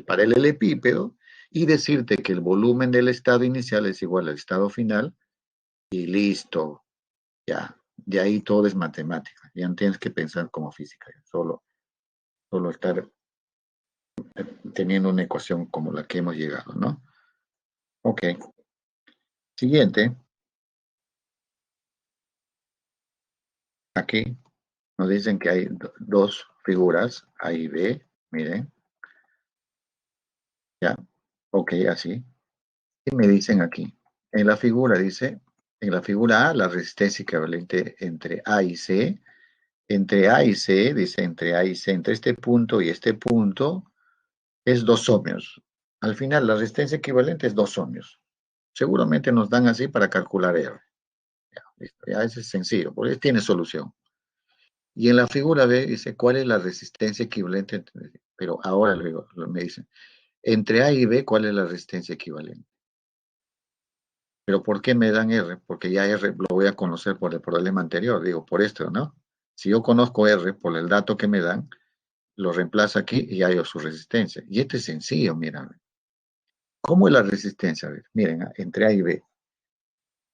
paralelepípedo y decirte que el volumen del estado inicial es igual al estado final y listo, ya. De ahí todo es matemática, ya no tienes que pensar como física, solo estar teniendo una ecuación como la que hemos llegado, ¿no? Ok, siguiente, aquí nos dicen que hay dos figuras, A y B, miren, ¿Ya? Ok, así. Y me dicen aquí, en la figura dice, en la figura A, la resistencia equivalente entre A y C, entre A y C, dice entre A y C, entre este punto y este punto, es 2 ohmios. Al final, la resistencia equivalente es 2 ohmios. Seguramente nos dan así para calcular R. Ya, listo, ya ese es sencillo, porque tiene solución. Y en la figura B dice, ¿cuál es la resistencia equivalente? Pero ahora luego me dicen, entre A y B, ¿cuál es la resistencia equivalente? Pero ¿por qué me dan R? Porque ya R lo voy a conocer por el problema anterior, digo, por esto, ¿no? Si yo conozco R por el dato que me dan, lo reemplazo aquí y hallo su resistencia. Y este es sencillo, mira. ¿Cómo es la resistencia? A ver, miren, entre A y B.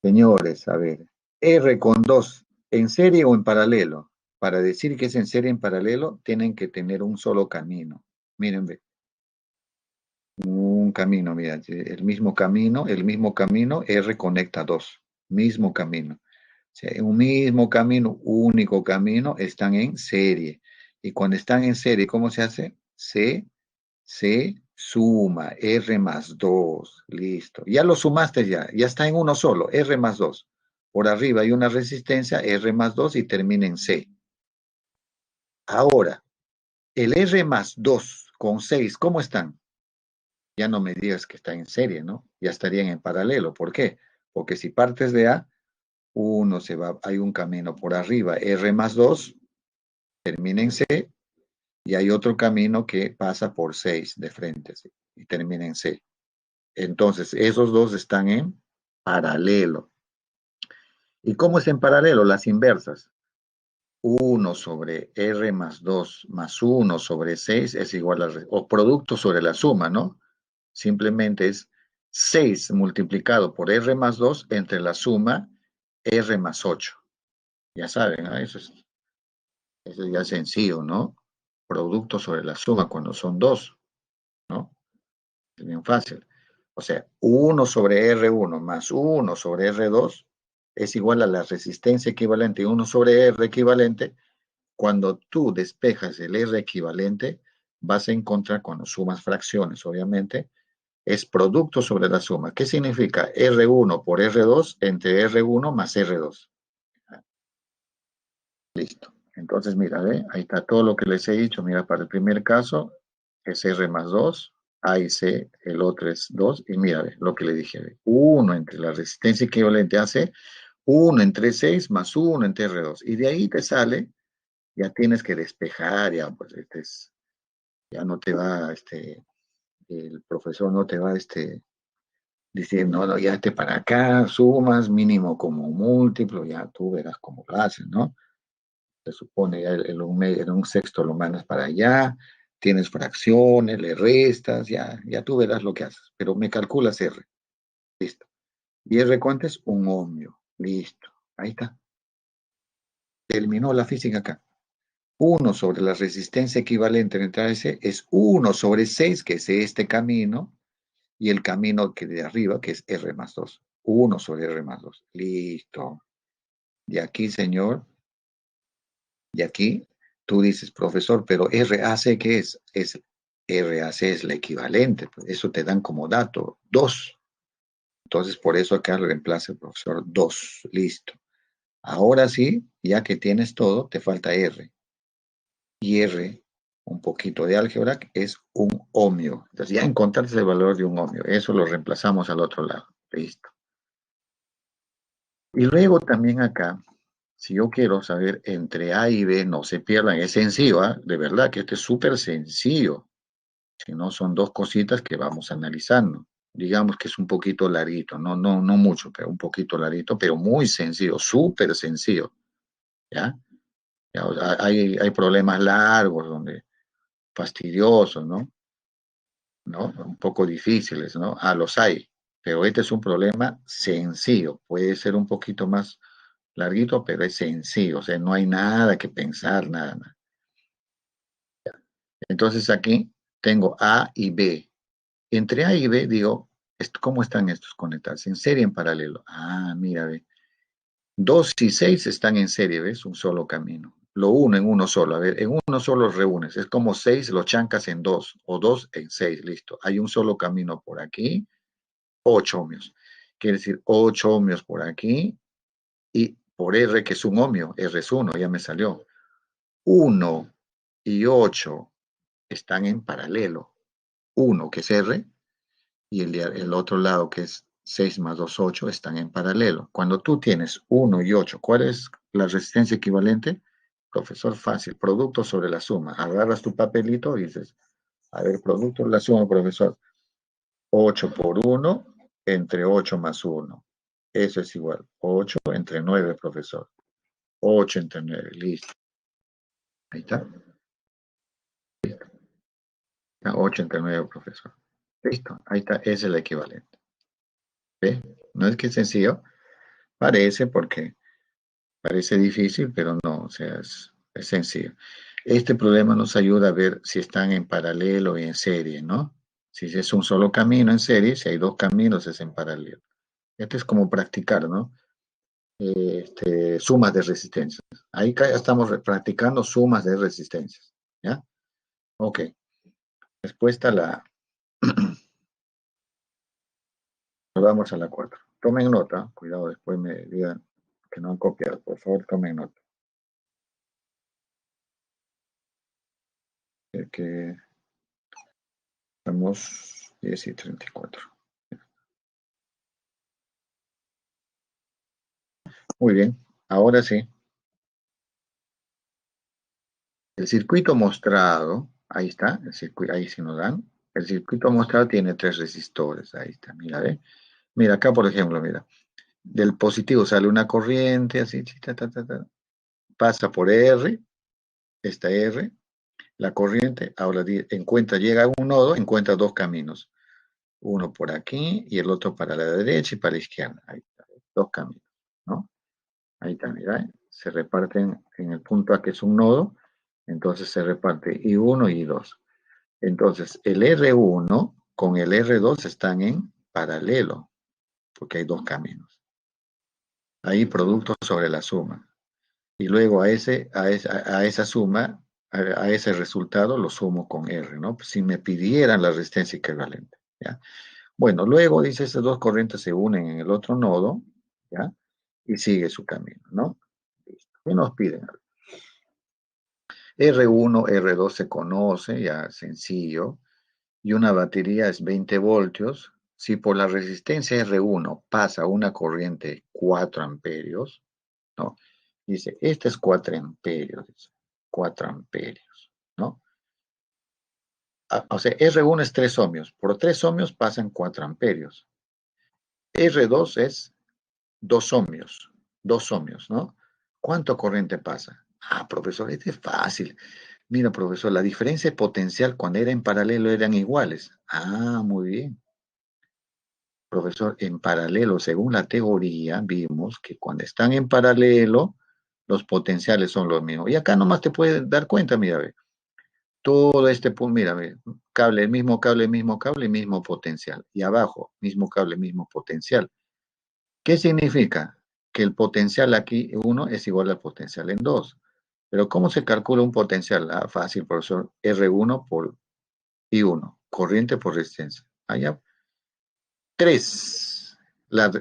Señores, a ver, R con 2, ¿en serie o en paralelo? Para decir que es en serie en paralelo, tienen que tener un solo camino. Miren, ve, un camino, mira, el mismo camino, R conecta dos, mismo camino. O sea, en un mismo camino, único camino, están en serie. Y cuando están en serie, ¿cómo se hace? Se suma, R más 2, listo. Ya lo sumaste ya está en uno solo, R más 2. Por arriba hay una resistencia, R más 2 y termina en C. Ahora, el R más 2 con 6, ¿cómo están? Ya no me digas que está en serie, ¿no? Ya estarían en paralelo. ¿Por qué? Porque si partes de A, uno se va, hay un camino por arriba, R más 2 termina en C, y hay otro camino que pasa por 6 de frente, ¿sí? Y termina en C. Entonces, esos dos están en paralelo. ¿Y cómo es en paralelo? Las inversas. Uno sobre R más 2 más uno sobre 6 es igual a, o producto sobre la suma, ¿no? Simplemente es 6 multiplicado por R más 2 entre la suma R más 8. Ya saben, ¿no? Eso ya es sencillo, ¿no? Producto sobre la suma cuando son dos, ¿no? Es bien fácil. O sea, uno sobre R1 más uno sobre R2 es igual a la resistencia equivalente, uno sobre R equivalente. Cuando tú despejas el R equivalente, vas a encontrar, cuando sumas fracciones, obviamente, es producto sobre la suma. ¿Qué significa? R1 por R2 entre R1 más R2. Listo. Entonces, mira, ¿ve? Ahí está todo lo que les he dicho. Mira, para el primer caso es R más 2, A y C, el otro es 2. Y mira, ¿ve? Lo que le dije, ¿ve? 1 entre la resistencia equivalente a C, 1 entre 6 más 1 entre R2. Y de ahí te sale, ya tienes que despejar, ya, pues, ya no te va, el profesor no te va, diciendo, no, no, ya te para acá, sumas mínimo como múltiplo, ya tú verás cómo lo haces, ¿no? Se supone ya en un sexto lo mandas para allá, tienes fracciones, le restas, ya tú verás lo que haces, pero me calculas R, listo. ¿Y R cuánto es? Un ohmio, listo, ahí está. Terminó la física acá. Uno sobre la resistencia equivalente entre ese es uno sobre 6 que es este camino, y el camino que de arriba, que es R más 2. Uno sobre R más 2. Listo. Y aquí, señor, y aquí tú dices, profesor, pero RAC, ¿qué es? RAC es la equivalente, pues eso te dan como dato, 2. Entonces, por eso acá reemplaza el profesor 2. Listo. Ahora sí, ya que tienes todo, te falta R. Y R, un poquito de álgebra, es un ohmio. Entonces, ya encontraste el valor de un ohmio. Eso lo reemplazamos al otro lado. Listo. Y luego también acá, si yo quiero saber entre A y B, no se pierdan, es sencillo, ¿eh? De verdad que este es súper sencillo. Si no, son dos cositas que vamos analizando. Digamos que es un poquito larguito, no mucho, pero un poquito larguito, pero muy sencillo, súper sencillo, ¿ya? Ya, o sea, hay problemas largos, donde fastidiosos, ¿no? ¿No? Un poco difíciles, ¿no? Ah, los hay, pero este es un problema sencillo, puede ser un poquito más larguito, pero es sencillo, o sea, no hay nada que pensar, nada, nada. Entonces aquí tengo A y B. Entre A y B digo, ¿cómo están estos conectados? En serie, en paralelo. Ah, mira, ve. 2 y 6 están en serie, ¿ves? Un solo camino. lo uno en uno solo. A ver, en uno solo reúnes. Es como 6 lo chancas en 2 o 2 en 6. Listo. Hay un solo camino por aquí. 8 ohmios. Quiere decir 8 ohmios por aquí y por R, que es un ohmio. R es 1, ya me salió. 1 y 8 están en paralelo. 1, que es R, y el otro lado, que es 6 más 2, 8, están en paralelo. Cuando tú tienes 1 y 8, ¿cuál es la resistencia equivalente? Profesor, fácil. Producto sobre la suma. Agarras tu papelito y dices, a ver, producto sobre la suma, profesor. 8 por 1 entre 8 más 1. Eso es igual. 8 entre 9, profesor. 8 entre 9, listo. Ahí está. 8 entre 9, profesor. Listo. Ahí está. Ese es el equivalente. ¿Ve? No es que es sencillo. Parece porque parece difícil, pero no. O sea, es sencillo. Este problema nos ayuda a ver si están en paralelo y en serie, ¿no? Si es un solo camino en serie, si hay dos caminos es en paralelo. Este es como practicar, ¿no? Sumas de resistencias. Ahí estamos practicando sumas de resistencias. ¿Ya? Ok. Respuesta vamos a la 4. Tomen nota. Cuidado, después me digan que no han copiado. Por favor, tomen nota. Que estamos 10 y 34. Muy bien. Ahora sí. El circuito mostrado. Ahí está. El circuito, ahí sí nos dan. El circuito mostrado tiene 3 resistores. Ahí está. Mira, ¿ve? Mira, acá por ejemplo, mira. Del positivo sale una corriente, así, pasa por R, esta R, la corriente, ahora encuentra, llega a un nodo, encuentra dos caminos, uno por aquí y el otro para la derecha y para la izquierda, ahí está, dos caminos, ¿no? Ahí está, mira, se reparten en el punto A, que es un nodo, entonces se reparte I1 y I2. Entonces, el R1 con el R2 están en paralelo, porque hay dos caminos. Ahí producto sobre la suma. Y luego a esa suma, a ese resultado lo sumo con R, ¿no? Si me pidieran la resistencia equivalente, ¿ya? Bueno, luego dice, esas dos corrientes se unen en el otro nodo, ¿ya? Y sigue su camino, ¿no? Listo. ¿Qué nos piden? R1, R2 se conoce, ya sencillo, y una batería es 20 voltios. Si por la resistencia R1 pasa una corriente 4 amperios, ¿no? Dice, este es 4 amperios, dice, 4 amperios, ¿no? O sea, R1 es 3 ohmios, por 3 ohmios pasan 4 amperios. R2 es 2 ohmios, 2 ohmios, ¿no? ¿Cuánto corriente pasa? Ah, profesor, este es fácil. Mira, profesor, la diferencia de potencial cuando era en paralelo eran iguales. Ah, muy bien. Profesor, en paralelo, según la teoría, vimos que cuando están en paralelo, los potenciales son los mismos. Y acá nomás te puedes dar cuenta, mira, ve, todo este punto, mira, ve, cable, mismo cable, mismo potencial. Y abajo, mismo cable, mismo potencial. ¿Qué significa? Que el potencial aquí, 1, es igual al potencial en 2. Pero ¿cómo se calcula un potencial? Ah, fácil, profesor. R1 por I1, corriente por resistencia. Allá 3. La,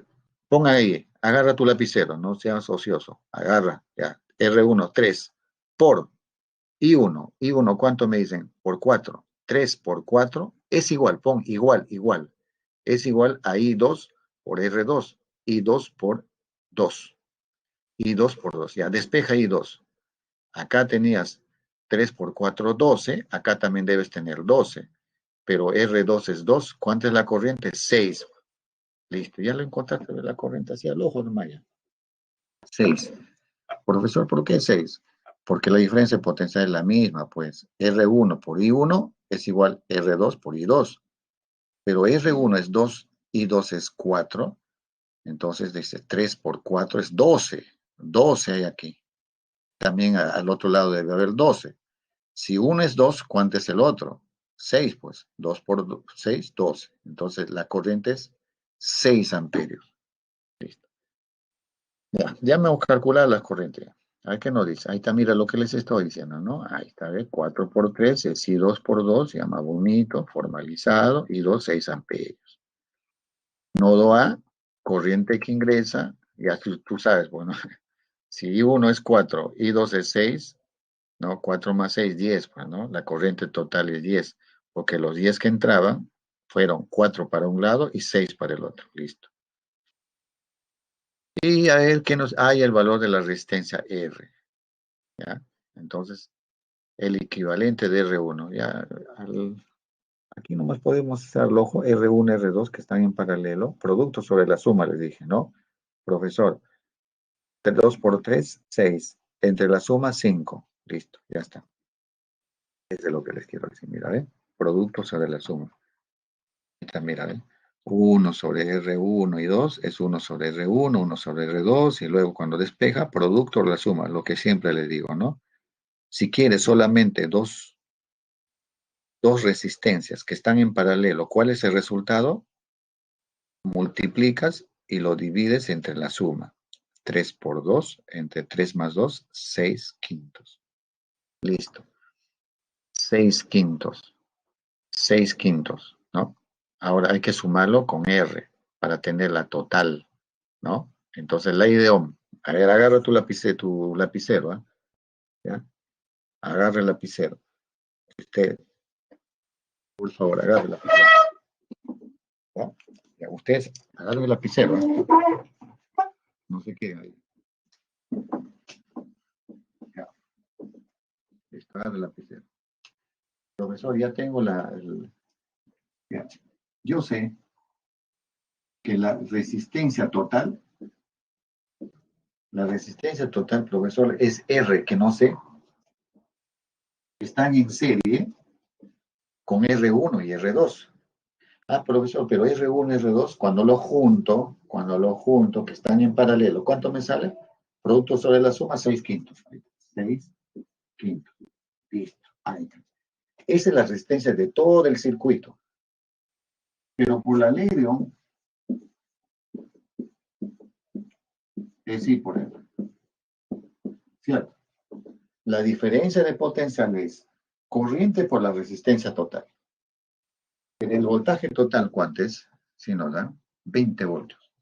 ponga ahí, agarra tu lapicero, no seas ocioso. Agarra, ya. R1, 3. Por I1. I1, ¿cuánto me dicen? Por 4. 3 por 4 es igual, pon igual, igual. Es igual a I2 por R2. I2 por 2. I2 por 2. Ya, despeja I2. Acá tenías 3 por 4, 12. Acá también debes tener 12. Pero R2 es 2. ¿Cuánta es la corriente? 6. Listo, ya lo encontraste de la corriente hacia el ojo, nomás ya. 6. Profesor, ¿por qué 6? Porque la diferencia de potencial es la misma, pues. R1 por I1 es igual a R2 por I2. Pero R1 es 2, I2 es 4. Entonces dice 3 por 4 es 12. 12 hay aquí. También al otro lado debe haber 12. Si uno es 2, ¿cuánto es el otro? 6, pues. 2 por 6, 12. Entonces la corriente es 6 amperios. Listo. Ya me voy a calcular las corrientes. Ahí que no dice, ahí está, mira lo que les estoy diciendo, ¿no? Ahí está, ¿ve? 4 por 3 es I 2 por 2, se llama bonito, formalizado, I 2, 6 amperios. Nodo A, corriente que ingresa, ya tú sabes, bueno, si I1 es 4, I2 es 6, ¿no? 4 más 6, 10, pues, ¿no? La corriente total es 10, porque los 10 que entraban fueron 4 para un lado y 6 para el otro, listo. Y a ver qué nos hay el valor de la resistencia R, ¿ya? Entonces, el equivalente de R1, ya, aquí nomás podemos hacer el ojo R1, R2 que están en paralelo, producto sobre la suma, les dije, ¿no? Profesor, 2 por 3, 6. Entre la suma, 5. Listo, ya está. Es de lo que les quiero decir. Mira, ¿eh? Producto sobre la suma. Está, mira, ¿eh? 1 sobre R1 y 2 es 1 sobre R1, 1 sobre R2, y luego cuando despeja, producto sobre la suma, lo que siempre les digo, ¿no? Si quieres solamente dos resistencias que están en paralelo, ¿cuál es el resultado? Multiplicas y lo divides entre la suma. 3 por 2, entre 3 más 2, 6 quintos. Listo. 6 quintos. 6 quintos, ¿no? Ahora hay que sumarlo con R para tener la total, ¿no? Entonces, ley de Ohm. A ver, agarra tu lapicero, ¿eh? ¿Ya? Agarra el lapicero. Usted, por favor, agarre el lapicero. ¿Ya? Ya, ustedes, agarre el lapicero, ¿eh? No se queden ahí. Ya, listo, agarre el lapicero. Profesor, ya tengo ya. Yo sé que la resistencia total, profesor, es R, que no sé, están en serie con R1 y R2. Ah, profesor, pero R1 y R2, cuando lo junto, que están en paralelo, ¿cuánto me sale? Producto sobre la suma, 6 quintos. 6 quintos. Listo. Ahí está. Esa es la resistencia de todo el circuito. Pero por la ley de Ohm, es I por R. ¿Cierto? La diferencia de potencial es corriente por la resistencia total. En el voltaje total, ¿cuánto es? Si nos dan 20 voltios.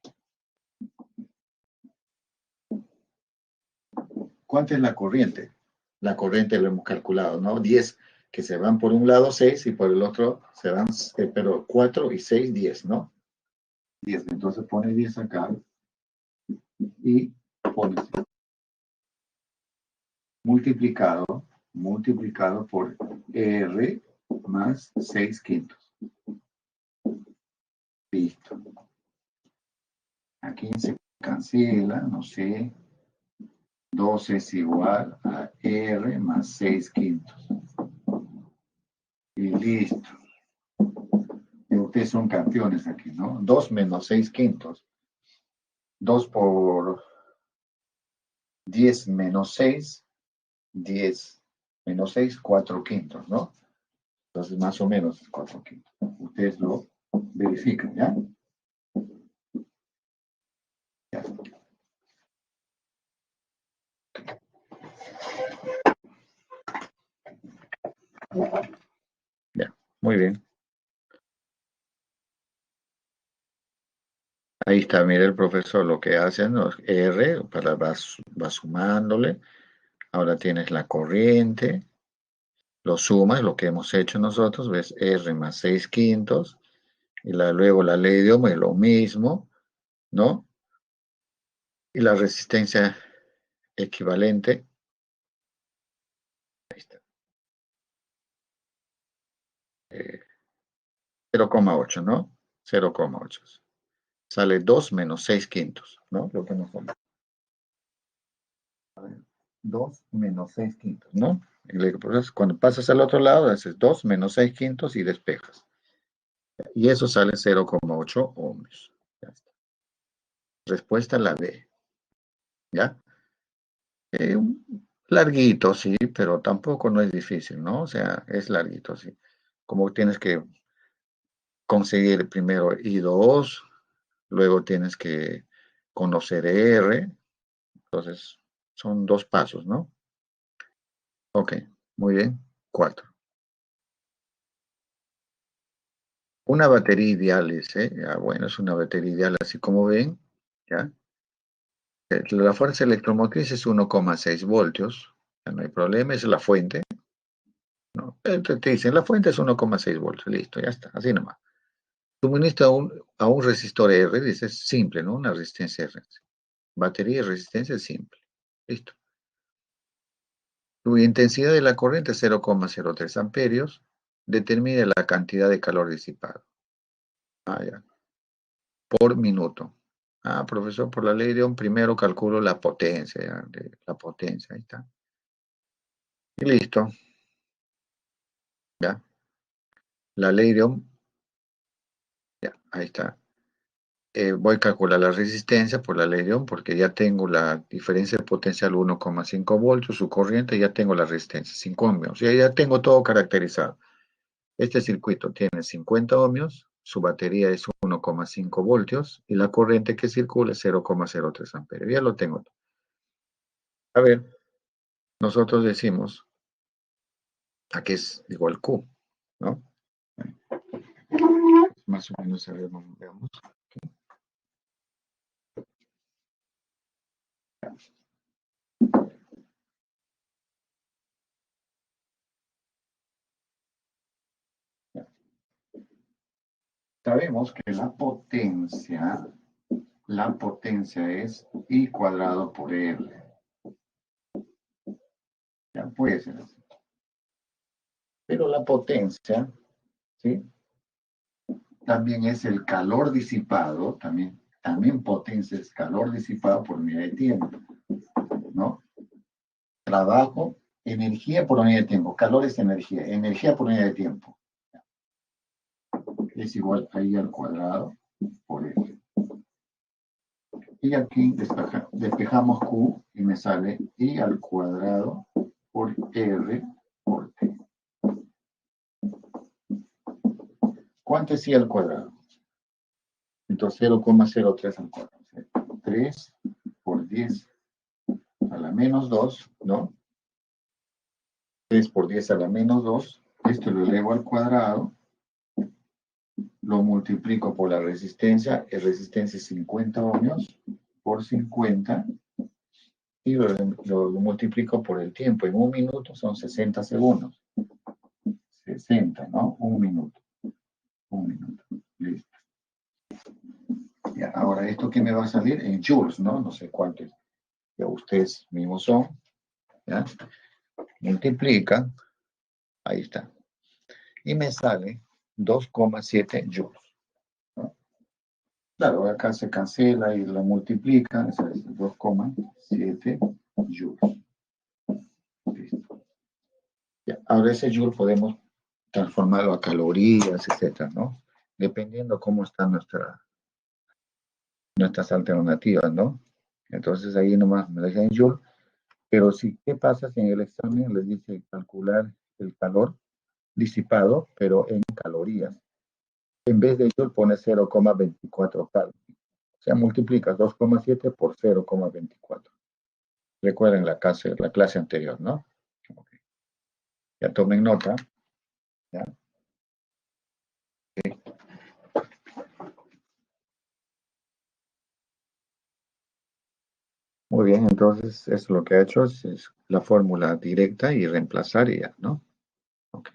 ¿Cuánto es la corriente? La corriente lo hemos calculado, ¿no? 10 que se van por un lado 6 y por el otro se van, pero 4 y 6, 10, ¿no? 10, entonces pone 10 acá y pone multiplicado por R más 6 quintos. Listo. Aquí se cancela, no sé, 2 es igual a R más 6 quintos. Y listo. Y ustedes son campeones aquí, ¿no? 2 menos 6 quintos. 2 por 10 menos 6, 10 menos 6, 4 quintos, ¿no? Entonces, más o menos 4 quintos. Ustedes lo verifican, ¿ya? Ya. Ya. Muy bien. Ahí está, mire el profesor lo que hace, ¿no? R, va sumándole. Ahora tienes la corriente, lo sumas, lo que hemos hecho nosotros, ves R más 6 quintos, y luego la ley de Ohm es lo mismo, ¿no? Y la resistencia equivalente, ahí está, 0,8, ¿no? 0,8. Sale 2 menos 6 quintos, ¿no? Lo que nos sale. 2 menos 6 quintos, ¿no? Cuando pasas al otro lado, haces 2 menos 6 quintos y despejas. Y eso sale 0,8 ohms. Ya está. Respuesta la D. ¿Ya? Eh, Larguito, sí, pero tampoco no es difícil, ¿no? O sea, es larguito, sí. Como tienes que conseguir primero I2, luego tienes que conocer R, entonces Son 2 pasos, ¿no? Ok, muy bien. 4. Una batería ideal es, ya, bueno, es una batería ideal, así como ven, ¿ya? La fuerza electromotriz es 1,6 voltios, ya no hay problema, es la fuente, ¿no? Te dicen, la fuente es 1,6 voltios, listo, ya está, así nomás. Suministra a un resistor R, dice, es simple, ¿no? Una resistencia R. Batería y resistencia es simple, listo. Tu intensidad de la corriente es 0,03 amperios, determine la cantidad de calor disipado. Ah, ya. Por minuto. Ah, profesor, por la ley de Ohm, primero calculo la potencia, ya, la potencia, ahí está. Y listo, ya. La ley de Ohm, ya, ahí está. Voy a calcular la resistencia por la ley de Ohm, porque ya tengo la diferencia de potencial 1,5 voltios, su corriente, ya tengo la resistencia, 5 ohmios, ya tengo todo caracterizado. Este circuito tiene 50 ohmios, su batería es 1,5 voltios y la corriente que circula es 0,03 amperios. Ya lo tengo. A ver, nosotros decimos a qué es igual Q, ¿no? Más o menos sabemos, veamos. Sabemos que la potencia es I cuadrado por R. Ya puede ser así. Pero la potencia, ¿sí? También es el calor disipado, también potencia es calor disipado por unidad de tiempo, ¿no? Trabajo, energía por unidad de tiempo, calor es energía, energía por unidad de tiempo. Es igual a I al cuadrado por R. Y aquí despejamos Q y me sale I al cuadrado por R por T. ¿Cuánto es I al cuadrado? Entonces 0,03 al cuadrado. 3 por 10 a la menos 2, ¿no? 3 por 10 a la menos 2. Esto lo elevo al cuadrado. Lo multiplico por la resistencia. La resistencia es 50 ohmios por 50. Y lo multiplico por el tiempo. En un minuto son 60 segundos. 60, ¿no? Un minuto. Un minuto. Listo. Ya, ahora, ¿esto qué me va a salir? En joules, ¿no? No sé cuántos ya ustedes mismos son. ¿Ya? Multiplican. Ahí está. Y me sale 2,7 joules. ¿No? Claro, acá se cancela y la multiplica. Es 2,7 joules. Listo. Ya, ahora ese joule podemos transformarlo a calorías, etcétera, ¿no? Dependiendo cómo están nuestras alternativas, ¿no? Entonces ahí nomás me dejan en joule, pero sí, ¿qué pasa si en el examen les dice calcular el calor disipado, pero en calorías? En vez de joule pone 0,24 cal. O sea, multiplicas 2,7 por 0,24. Recuerden la clase anterior, ¿no? Okay. Ya tomen nota. ¿Ya? Okay. Muy bien, entonces eso lo que ha hecho es la fórmula directa y reemplazar y ya, ¿no? Ok.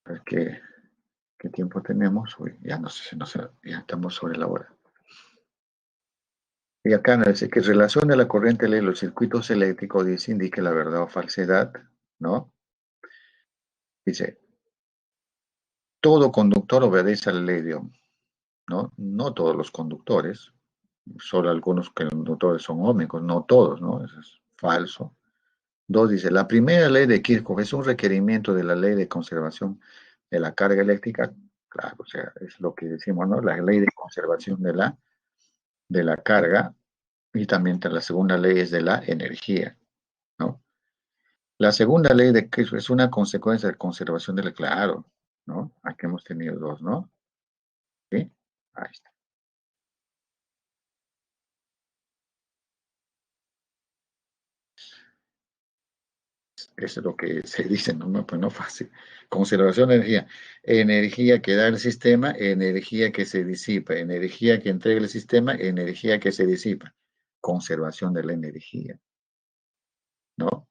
A ver qué tiempo tenemos. Uy, ya no sé, no sé, ya estamos sobre la hora. Y acá nos dice que relaciona la corriente de los circuitos eléctricos, dice, indique la verdad o falsedad, ¿no? Dice, todo conductor obedece a la ley de Ohm, ¿no? No todos los conductores, solo algunos conductores son ómicos, no todos, ¿no? Eso es falso. Dos, dice, la primera ley de Kirchhoff es un requerimiento de la ley de conservación de la carga eléctrica. Claro, o sea, es lo que decimos, ¿no? La ley de conservación de la carga y también la segunda ley es de la energía, ¿no? La segunda ley de Kirchhoff es una consecuencia de conservación del claro, ¿no? Aquí hemos tenido dos, ¿no? ¿Sí? Ahí está. Eso es lo que se dice, no, no, pues no fácil. Conservación de energía. Energía que da el sistema, energía que se disipa, energía que entrega el sistema, energía que se disipa. Conservación de la energía, ¿no?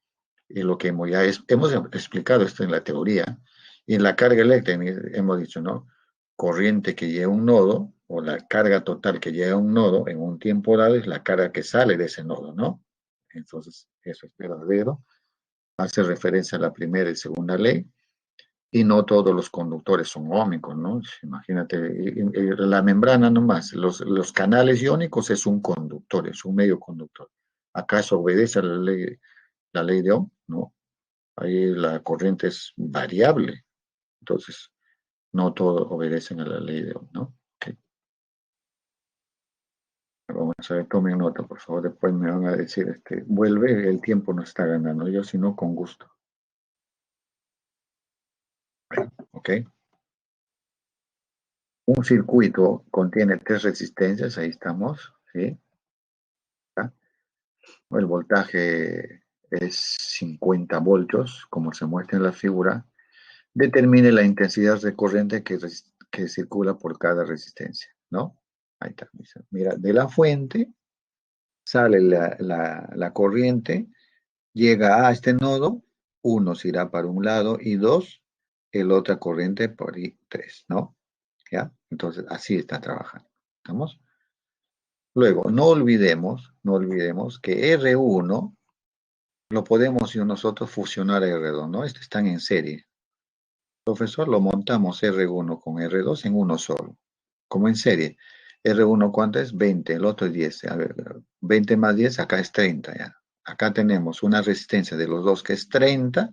Y lo que hemos explicado esto en la teoría, y en la carga eléctrica hemos dicho, ¿no? Corriente que lleva un nodo, o la carga total que lleva un nodo en un tiempo dado es la carga que sale de ese nodo, ¿no? Entonces, eso es verdadero. Hace referencia a la primera y segunda ley, y no todos los conductores son ómicos, ¿no? Imagínate, la membrana nomás, los canales iónicos es un conductor, es un medio conductor. ¿Acaso obedece a la ley de Ohm? No, ahí la corriente es variable, entonces no todos obedecen a la ley de Ohm, ¿no? Okay. Vamos a ver, tomen nota, por favor, después me van a decir, vuelve, el tiempo no está ganando, yo sino con gusto, ¿ok? Un circuito contiene tres resistencias, ahí estamos, ¿sí? ¿Ah? El voltaje es 50 voltios, como se muestra en la figura. Determine la intensidad de corriente que circula por cada resistencia, ¿no? Ahí está. Mira, de la fuente sale la corriente, llega a este nodo, uno se irá para un lado y dos, el otra corriente por ahí, tres, ¿no? ¿Ya? Entonces, así está trabajando. ¿Estamos? Luego, no olvidemos que R1 lo podemos nosotros fusionar a R2, ¿no? Estos están en serie. Profesor, lo montamos R1 con R2 en uno solo, como en serie. R1, ¿cuánto es? 20, el otro es 10. A ver, 20 más 10, acá es 30 ya. Acá tenemos una resistencia de los dos que es 30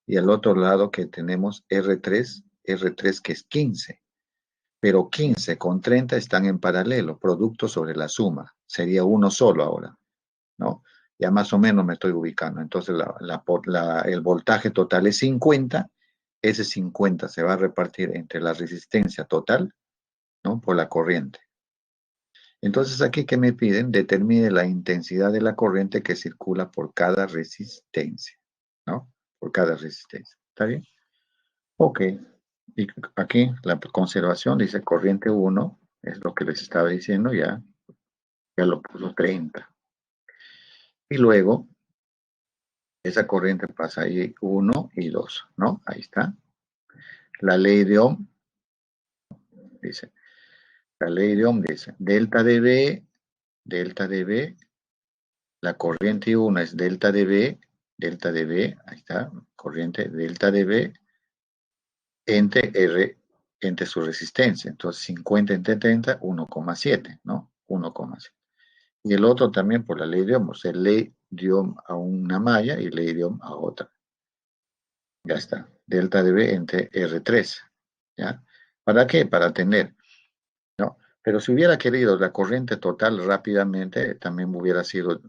y al otro lado que tenemos R3 que es 15. Pero 15 con 30 están en paralelo, producto sobre la suma. Sería uno solo ahora, ¿no? Ya más o menos me estoy ubicando. Entonces el voltaje total es 50, ese 50 se va a repartir entre la resistencia total, ¿no? Por la corriente. Entonces aquí que me piden, determine la intensidad de la corriente que circula por cada resistencia, ¿no? Por cada resistencia. ¿Está bien? Ok. Y aquí la conservación dice corriente 1, es lo que les estaba diciendo, ya lo puso 30. Y luego esa corriente pasa ahí 1 y 2, ¿no? Ahí está. La ley de Ohm dice, la ley de Ohm dice, delta dB, la corriente 1 es delta dB, ahí está, corriente delta dB entre R, entre su resistencia. Entonces 50 entre 30, 1,7, ¿no? 1,7. Y el otro también por la ley de Ohm, o sea, ley de Ohm a una malla y ley de Ohm a otra. Ya está. Delta dB entre R3. ¿Ya? ¿Para qué? Para tener, ¿no? Pero si hubiera querido la corriente total rápidamente, también hubiera sido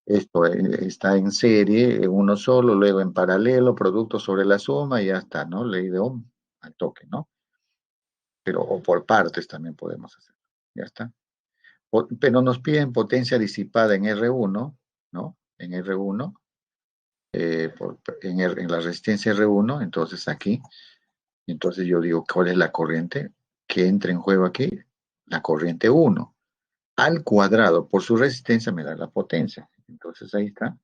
esto, está en serie, uno solo, luego en paralelo, producto sobre la suma y ya está, ¿no? Ley de Ohm al toque, ¿no? Pero, o por partes también podemos hacer. Ya está. Pero nos piden potencia disipada en R1, ¿no? En R1, en la resistencia R1, entonces aquí. Entonces yo digo, ¿cuál es la corriente que entra en juego aquí? La corriente 1 al cuadrado por su resistencia me da la potencia. Entonces ahí está.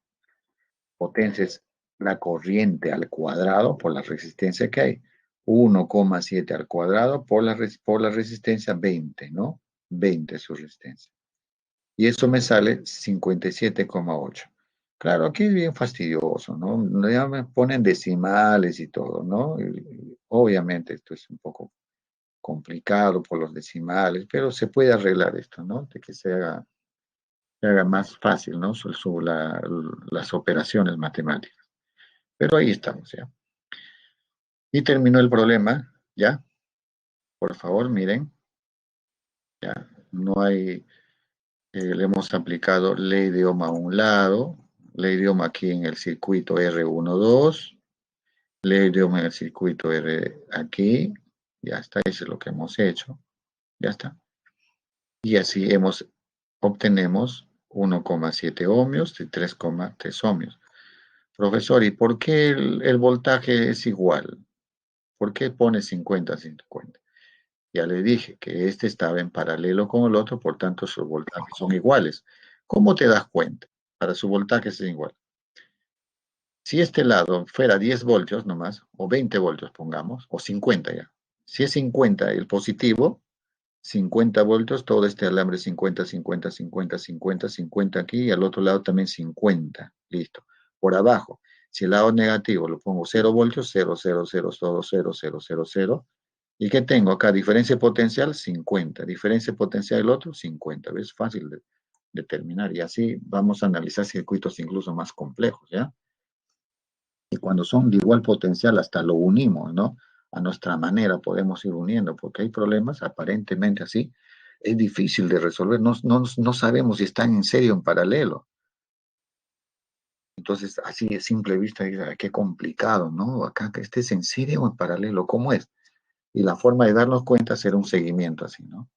Potencia es la corriente al cuadrado por la resistencia que hay. 1,7 al cuadrado por la resistencia 20, ¿no? 20 es su resistencia. Y eso me sale 57,8. Claro, aquí es bien fastidioso, ¿no? Ya me ponen decimales y todo, ¿no? Obviamente esto es un poco complicado por los decimales, pero se puede arreglar esto, ¿no? De que se haga más fácil, ¿no? Las operaciones matemáticas. Pero ahí estamos, ¿ya? Y terminó el problema, ¿ya? Por favor, miren, ya. No hay, le hemos aplicado ley de Ohm a un lado, ley de Ohm aquí en el circuito R12, ley de Ohm en el circuito R aquí, ya está, eso es lo que hemos hecho, ya está. Y así obtenemos 1,7 ohmios y 3,3 ohmios. Profesor, ¿y por qué el voltaje es igual? ¿Por qué pone 50-50? Ya le dije que este estaba en paralelo con el otro, por tanto sus voltajes son iguales. ¿Cómo te das cuenta? Para su voltaje es igual. Si este lado fuera 10 voltios nomás, o 20 voltios pongamos, o 50 ya. Si es 50 el positivo, 50 voltios, todo este alambre 50, 50, 50, 50, 50 aquí, y al otro lado también 50. Listo. Por abajo, si el lado negativo lo pongo 0 voltios, 0, 0, 0, todo 0, 0, 0, 0. ¿Y qué tengo acá? Diferencia potencial, 50. Diferencia potencial del otro, 50. ¿Ves? Fácil de determinar. Y así vamos a analizar circuitos incluso más complejos, ¿ya? Y cuando son de igual potencial, hasta lo unimos, ¿no? A nuestra manera podemos ir uniendo, porque hay problemas aparentemente así. Es difícil de resolver. No sabemos si están en serio o en paralelo. Entonces, así de simple vista, dice, "Ah, qué complicado, ¿no? Acá que estés en serio o en paralelo, ¿cómo es?" Y la forma de darnos cuenta es hacer un seguimiento así, ¿no?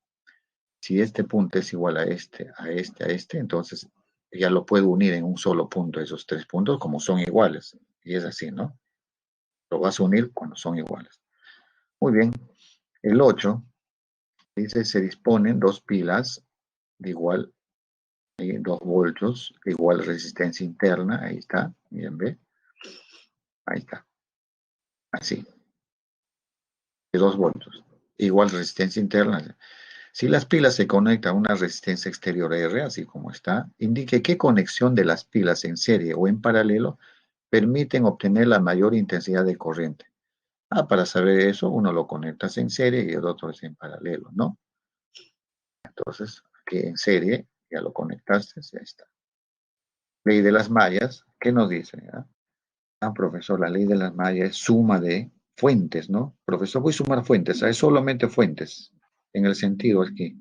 Si este punto es igual a este, a este, a este, entonces ya lo puedo unir en un solo punto, esos tres puntos, como son iguales. Y es así, ¿no? Lo vas a unir cuando son iguales. Muy bien. El 8 dice, se disponen dos pilas de igual, 2 voltios, de igual resistencia interna. Ahí está. Miren, ve. Ahí está. Así. De 2 voltios. Igual resistencia interna. Si las pilas se conectan a una resistencia exterior R, así como está, indique qué conexión de las pilas en serie o en paralelo permiten obtener la mayor intensidad de corriente. Para saber eso, uno lo conectas en serie y el otro es en paralelo, ¿no? Entonces, aquí en serie, ya lo conectaste, ya está. Ley de las mallas, ¿qué nos dice? Profesor, la ley de las mallas es suma de fuentes, ¿no? Profesor, voy a sumar fuentes, es solamente fuentes, en el sentido aquí.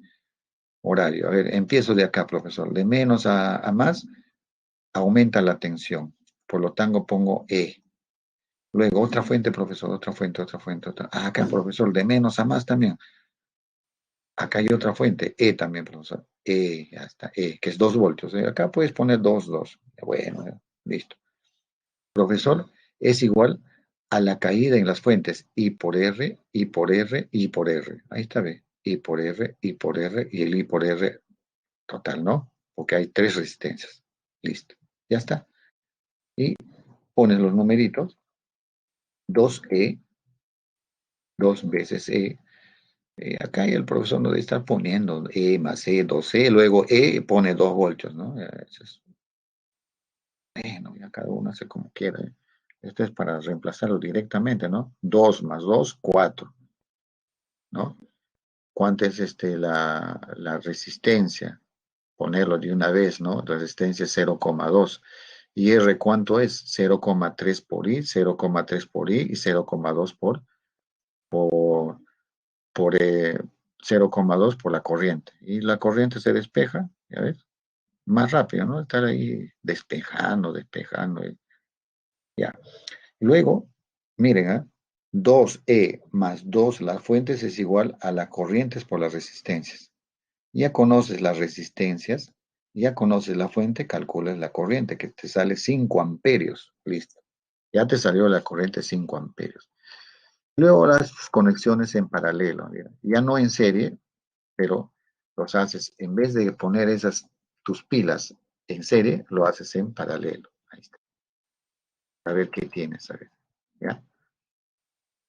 Horario. A ver, empiezo de acá, profesor. De menos a más, aumenta la tensión. Por lo tanto, pongo E. Luego, otra fuente, profesor, otra fuente, otra fuente, otra. Acá, profesor, de menos a más también. Acá hay otra fuente, E también, profesor. Ya está, que es 2 voltios. Acá puedes poner 2, 2. Bueno, listo. Profesor, es igual a la caída en las fuentes I por R, I por R, I por R. Ahí está, ve. I por R, I por R y el I por R total, ¿no? Porque hay 3 resistencias. Listo. Ya está. Y pones los numeritos. 2E, 2 veces E. Acá el profesor no debe estar poniendo E más E, 2E, luego E pone 2 voltios, ¿no? Eso es, bueno, ya cada uno hace como quiera. Esto es para reemplazarlo directamente, ¿no? 2 más 2, 4, ¿no? ¿Cuánto es la resistencia? Ponerlo de una vez, ¿no? Resistencia es 0,2. ¿Y R cuánto es? 0,3 por I, 0,3 por I y 0,2 por, por 0,2 por la corriente. Y la corriente se despeja, ¿ya ves? Más rápido, ¿no? Estar ahí despejando, despejando. Ya. Luego, miren, 2E más 2 las fuentes es igual a las corrientes por las resistencias. Ya conoces las resistencias, ya conoces la fuente, calculas la corriente, que te sale 5 amperios. Listo. Ya te salió la corriente 5 amperios. Luego las conexiones en paralelo, ya no en serie, pero los haces, en vez de poner tus pilas en serie, lo haces en paralelo. Ahí está. A ver qué tienes, a ver. ¿Ya?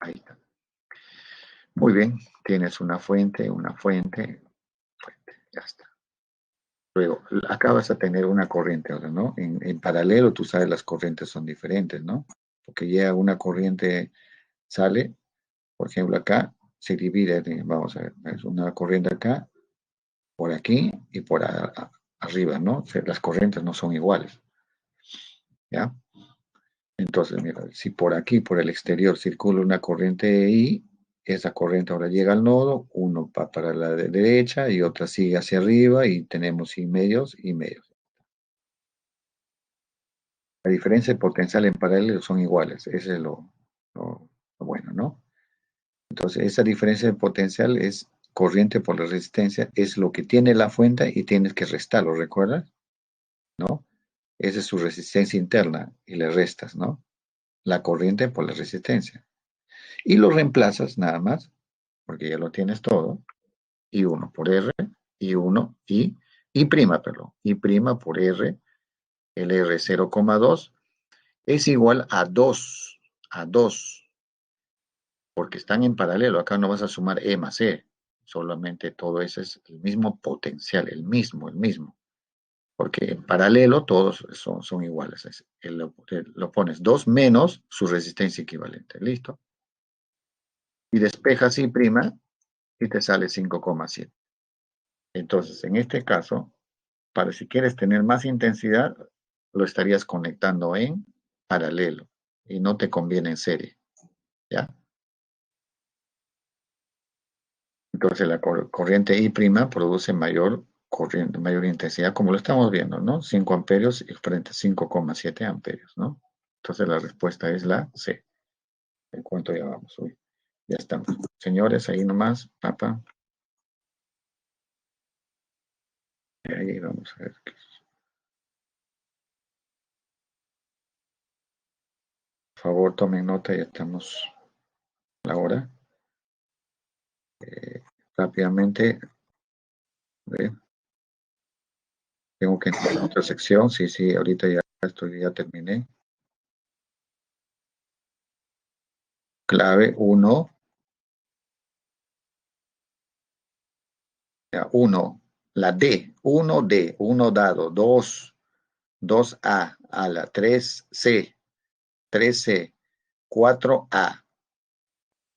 Ahí está. Muy bien, tienes una fuente, ya está. Luego, acá vas a tener una corriente ahora, ¿no? En paralelo, tú sabes, las corrientes son diferentes, ¿no? Porque ya una corriente sale, por ejemplo, acá se divide, vamos a ver, es una corriente acá, por aquí y por arriba, ¿no? O sea, las corrientes no son iguales, ¿ya? Entonces, mira, si por aquí, por el exterior, circula una corriente I, esa corriente ahora llega al nodo, uno va para la derecha y otra sigue hacia arriba y tenemos I medios y medios. La diferencia de potencial en paralelo son iguales, ese es lo bueno, ¿no? Entonces, esa diferencia de potencial es corriente por la resistencia, es lo que tiene la fuente y tienes que restarlo, ¿recuerdas? ¿No? esa es su resistencia interna y le restas, ¿no? La corriente por la resistencia. Y lo reemplazas nada más, porque ya lo tienes todo, y 1 por R, y 1, y prima, perdón, y prima por R, el R 0,2 es igual a 2, porque están en paralelo. Acá no vas a sumar E más E, solamente todo eso es el mismo potencial, el mismo. Porque en paralelo todos son iguales. Lo pones 2 menos su resistencia equivalente. ¿Listo? Y despejas I' y te sale 5,7. Entonces, en este caso, para si quieres tener más intensidad, lo estarías conectando en paralelo y no te conviene en serie. ¿Ya? Entonces la corriente I' produce mayor corriente, mayor intensidad, como lo estamos viendo, ¿no? 5 amperios frente a 5,7 amperios, ¿no? Entonces la respuesta es la C. ¿En cuánto ya vamos? Uy, ya estamos. Señores, ahí nomás, papá. Ahí vamos a ver. Por favor, tomen nota, ya estamos a la hora. Rápidamente, ¿ve? Tengo que entrar a otra sección. Sí, sí, ahorita ya terminé. Clave 1, 1, la D, 1D, 1 dado, 2, 2A, a la 3C, 3C, 4A,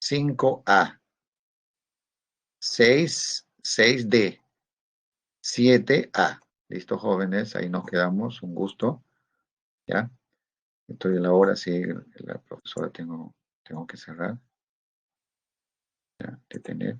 5A, 6, 6D, 7A. Listo, jóvenes, ahí nos quedamos. Un gusto. ¿Ya? Estoy en la hora, sí, la profesora tengo que cerrar. ¿Ya? Detener.